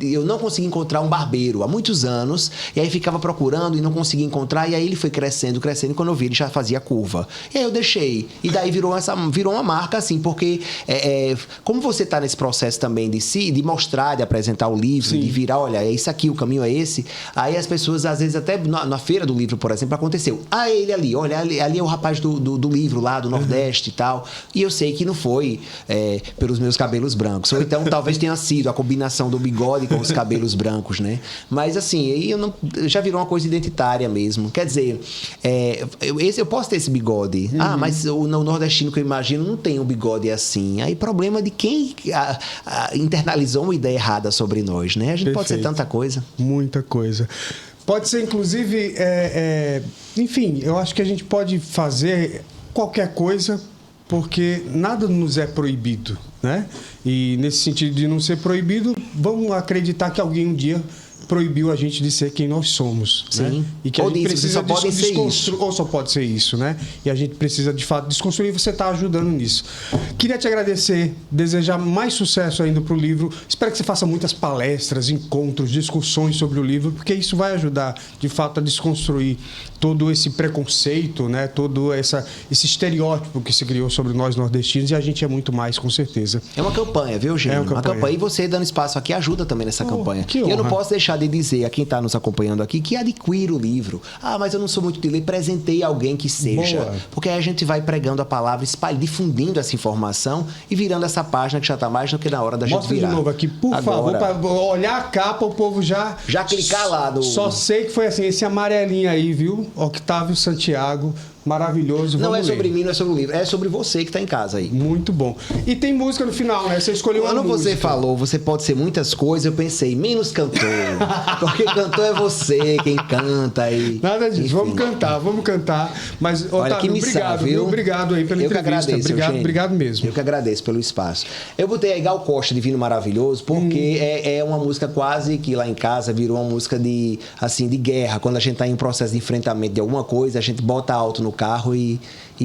Eu não consegui encontrar um barbeiro há muitos anos. E aí ficava procurando e não conseguia encontrar. E aí ele foi crescendo. E quando eu vi, ele já fazia curva. E aí eu deixei. E daí virou uma marca, assim, porque como você tá nesse processo também de mostrar, de apresentar o livro, Sim. de virar, olha, é isso aqui, o caminho é esse. Aí as pessoas, às vezes, até na feira do livro, por exemplo, aconteceu. Ele ali, olha, ali é o rapaz do livro lá, do Nordeste e tal. E eu sei que não foi pelos meus cabelos brancos. Ou então, talvez tenha sido a combinação do bigode com os cabelos brancos, né? Mas, assim, aí já virou uma coisa identitária mesmo. Quer dizer, eu posso ter esse bigode. Mas o nordestino que eu imagino não tem um bigode assim. Aí, problema de quem internalizou uma ideia errada sobre nós, né? A gente pode ser tanta coisa. Muita coisa. Pode ser, inclusive, enfim, eu acho que a gente pode fazer qualquer coisa porque nada nos é proibido, né? E nesse sentido de não ser proibido, vamos acreditar que alguém um dia proibiu a gente de ser quem nós somos, Sim. né? E que a Ou gente disso, precisa só pode ser isso. ou só pode ser isso, né? E a gente precisa de fato desconstruir, e você está ajudando nisso. Queria te agradecer, desejar mais sucesso ainda para o livro. Espero que você faça muitas palestras, encontros, discussões sobre o livro, porque isso vai ajudar de fato a desconstruir todo esse preconceito, né? Todo esse estereótipo que se criou sobre nós nordestinos, e a gente é muito mais, com certeza. É uma campanha, viu, Gênio? É uma campanha. E você dando espaço aqui ajuda também nessa campanha. Que E eu não honra. posso deixar de dizer a quem está nos acompanhando aqui que adquira o livro. Mas eu não sou muito de ler. Presenteie alguém que seja. Boa. Porque aí a gente vai pregando a palavra, difundindo essa informação e virando essa página que já está mais do que na hora da gente Mostra virar. de novo aqui, por favor, para olhar a capa, o povo já clicar lá no... Só sei que foi assim, esse amarelinho aí, viu? Octávio Santiago, maravilhoso. Não Vamos é sobre ler. mim, não é sobre o livro. É sobre você que está em casa aí. Muito bom. E tem música no final, né? Você escolheu uma Quando música. você falou, você pode ser muitas coisas, eu pensei, menos cantor. Porque cantor é você, quem canta e... Nada disso. Enfim. Vamos cantar. Mas, Olha, Otávio, que missão, obrigado, viu? Obrigado aí pela Eu que entrevista. agradeço, Eugênio. Obrigado mesmo. Eu que agradeço pelo espaço. Eu botei a Gal Costa, Divino Maravilhoso, porque é uma música quase que lá em casa virou uma música de guerra. Quando a gente está em um processo de enfrentamento de alguma coisa, a gente bota alto no carro e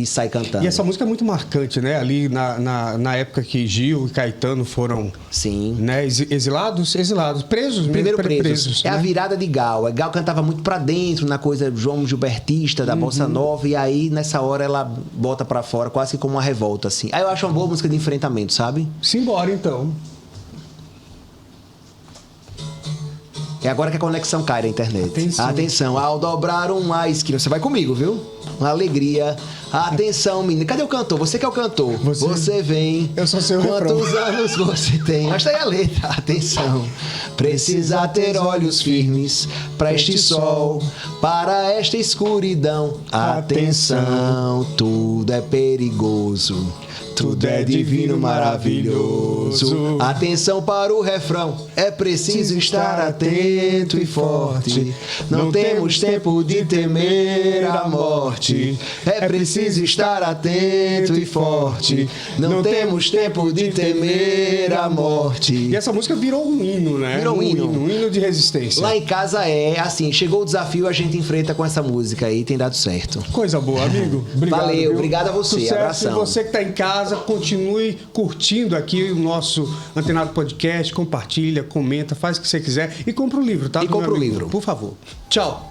sai cantando. E essa música é muito marcante, né? Ali na época que Gil e Caetano foram, Sim. né? Exilados, presos mesmo. Primeiro presos. É né? a virada de Gal. A Gal cantava muito pra dentro, na coisa João Gilbertista, da Bossa Nova, e aí nessa hora ela bota pra fora, quase que como uma revolta, assim. Aí eu acho uma boa música de enfrentamento, sabe? Simbora, então. É agora que a conexão cai na internet. Atenção, ao dobrar uma esquina. Você vai comigo, viu? Uma alegria. Atenção, menina. Cadê o cantor? Você que é o cantor. Você vem. Eu sou seu Quantos refrão. anos você tem? Mas tá aí a letra. Atenção. Precisa ter olhos firmes para este sol, para esta escuridão. Atenção, tudo é perigoso. Tudo é divino, maravilhoso. Atenção para o refrão. É preciso estar atento e forte. Não temos tempo de temer a morte. É preciso estar atento e forte. Não temos tempo de temer a morte. E essa música virou um hino, né? Virou um hino. Um hino de resistência. Lá em casa assim, chegou o desafio, a gente enfrenta com essa música aí, tem dado certo. Coisa boa, amigo. Obrigado. Valeu, viu? obrigado a você, Sucesso. abração. E você que está em casa, continue curtindo aqui o nosso Antenado Podcast, compartilha, comenta, faz o que você quiser e compra o livro, tá? E compra o livro. Por favor. Tchau.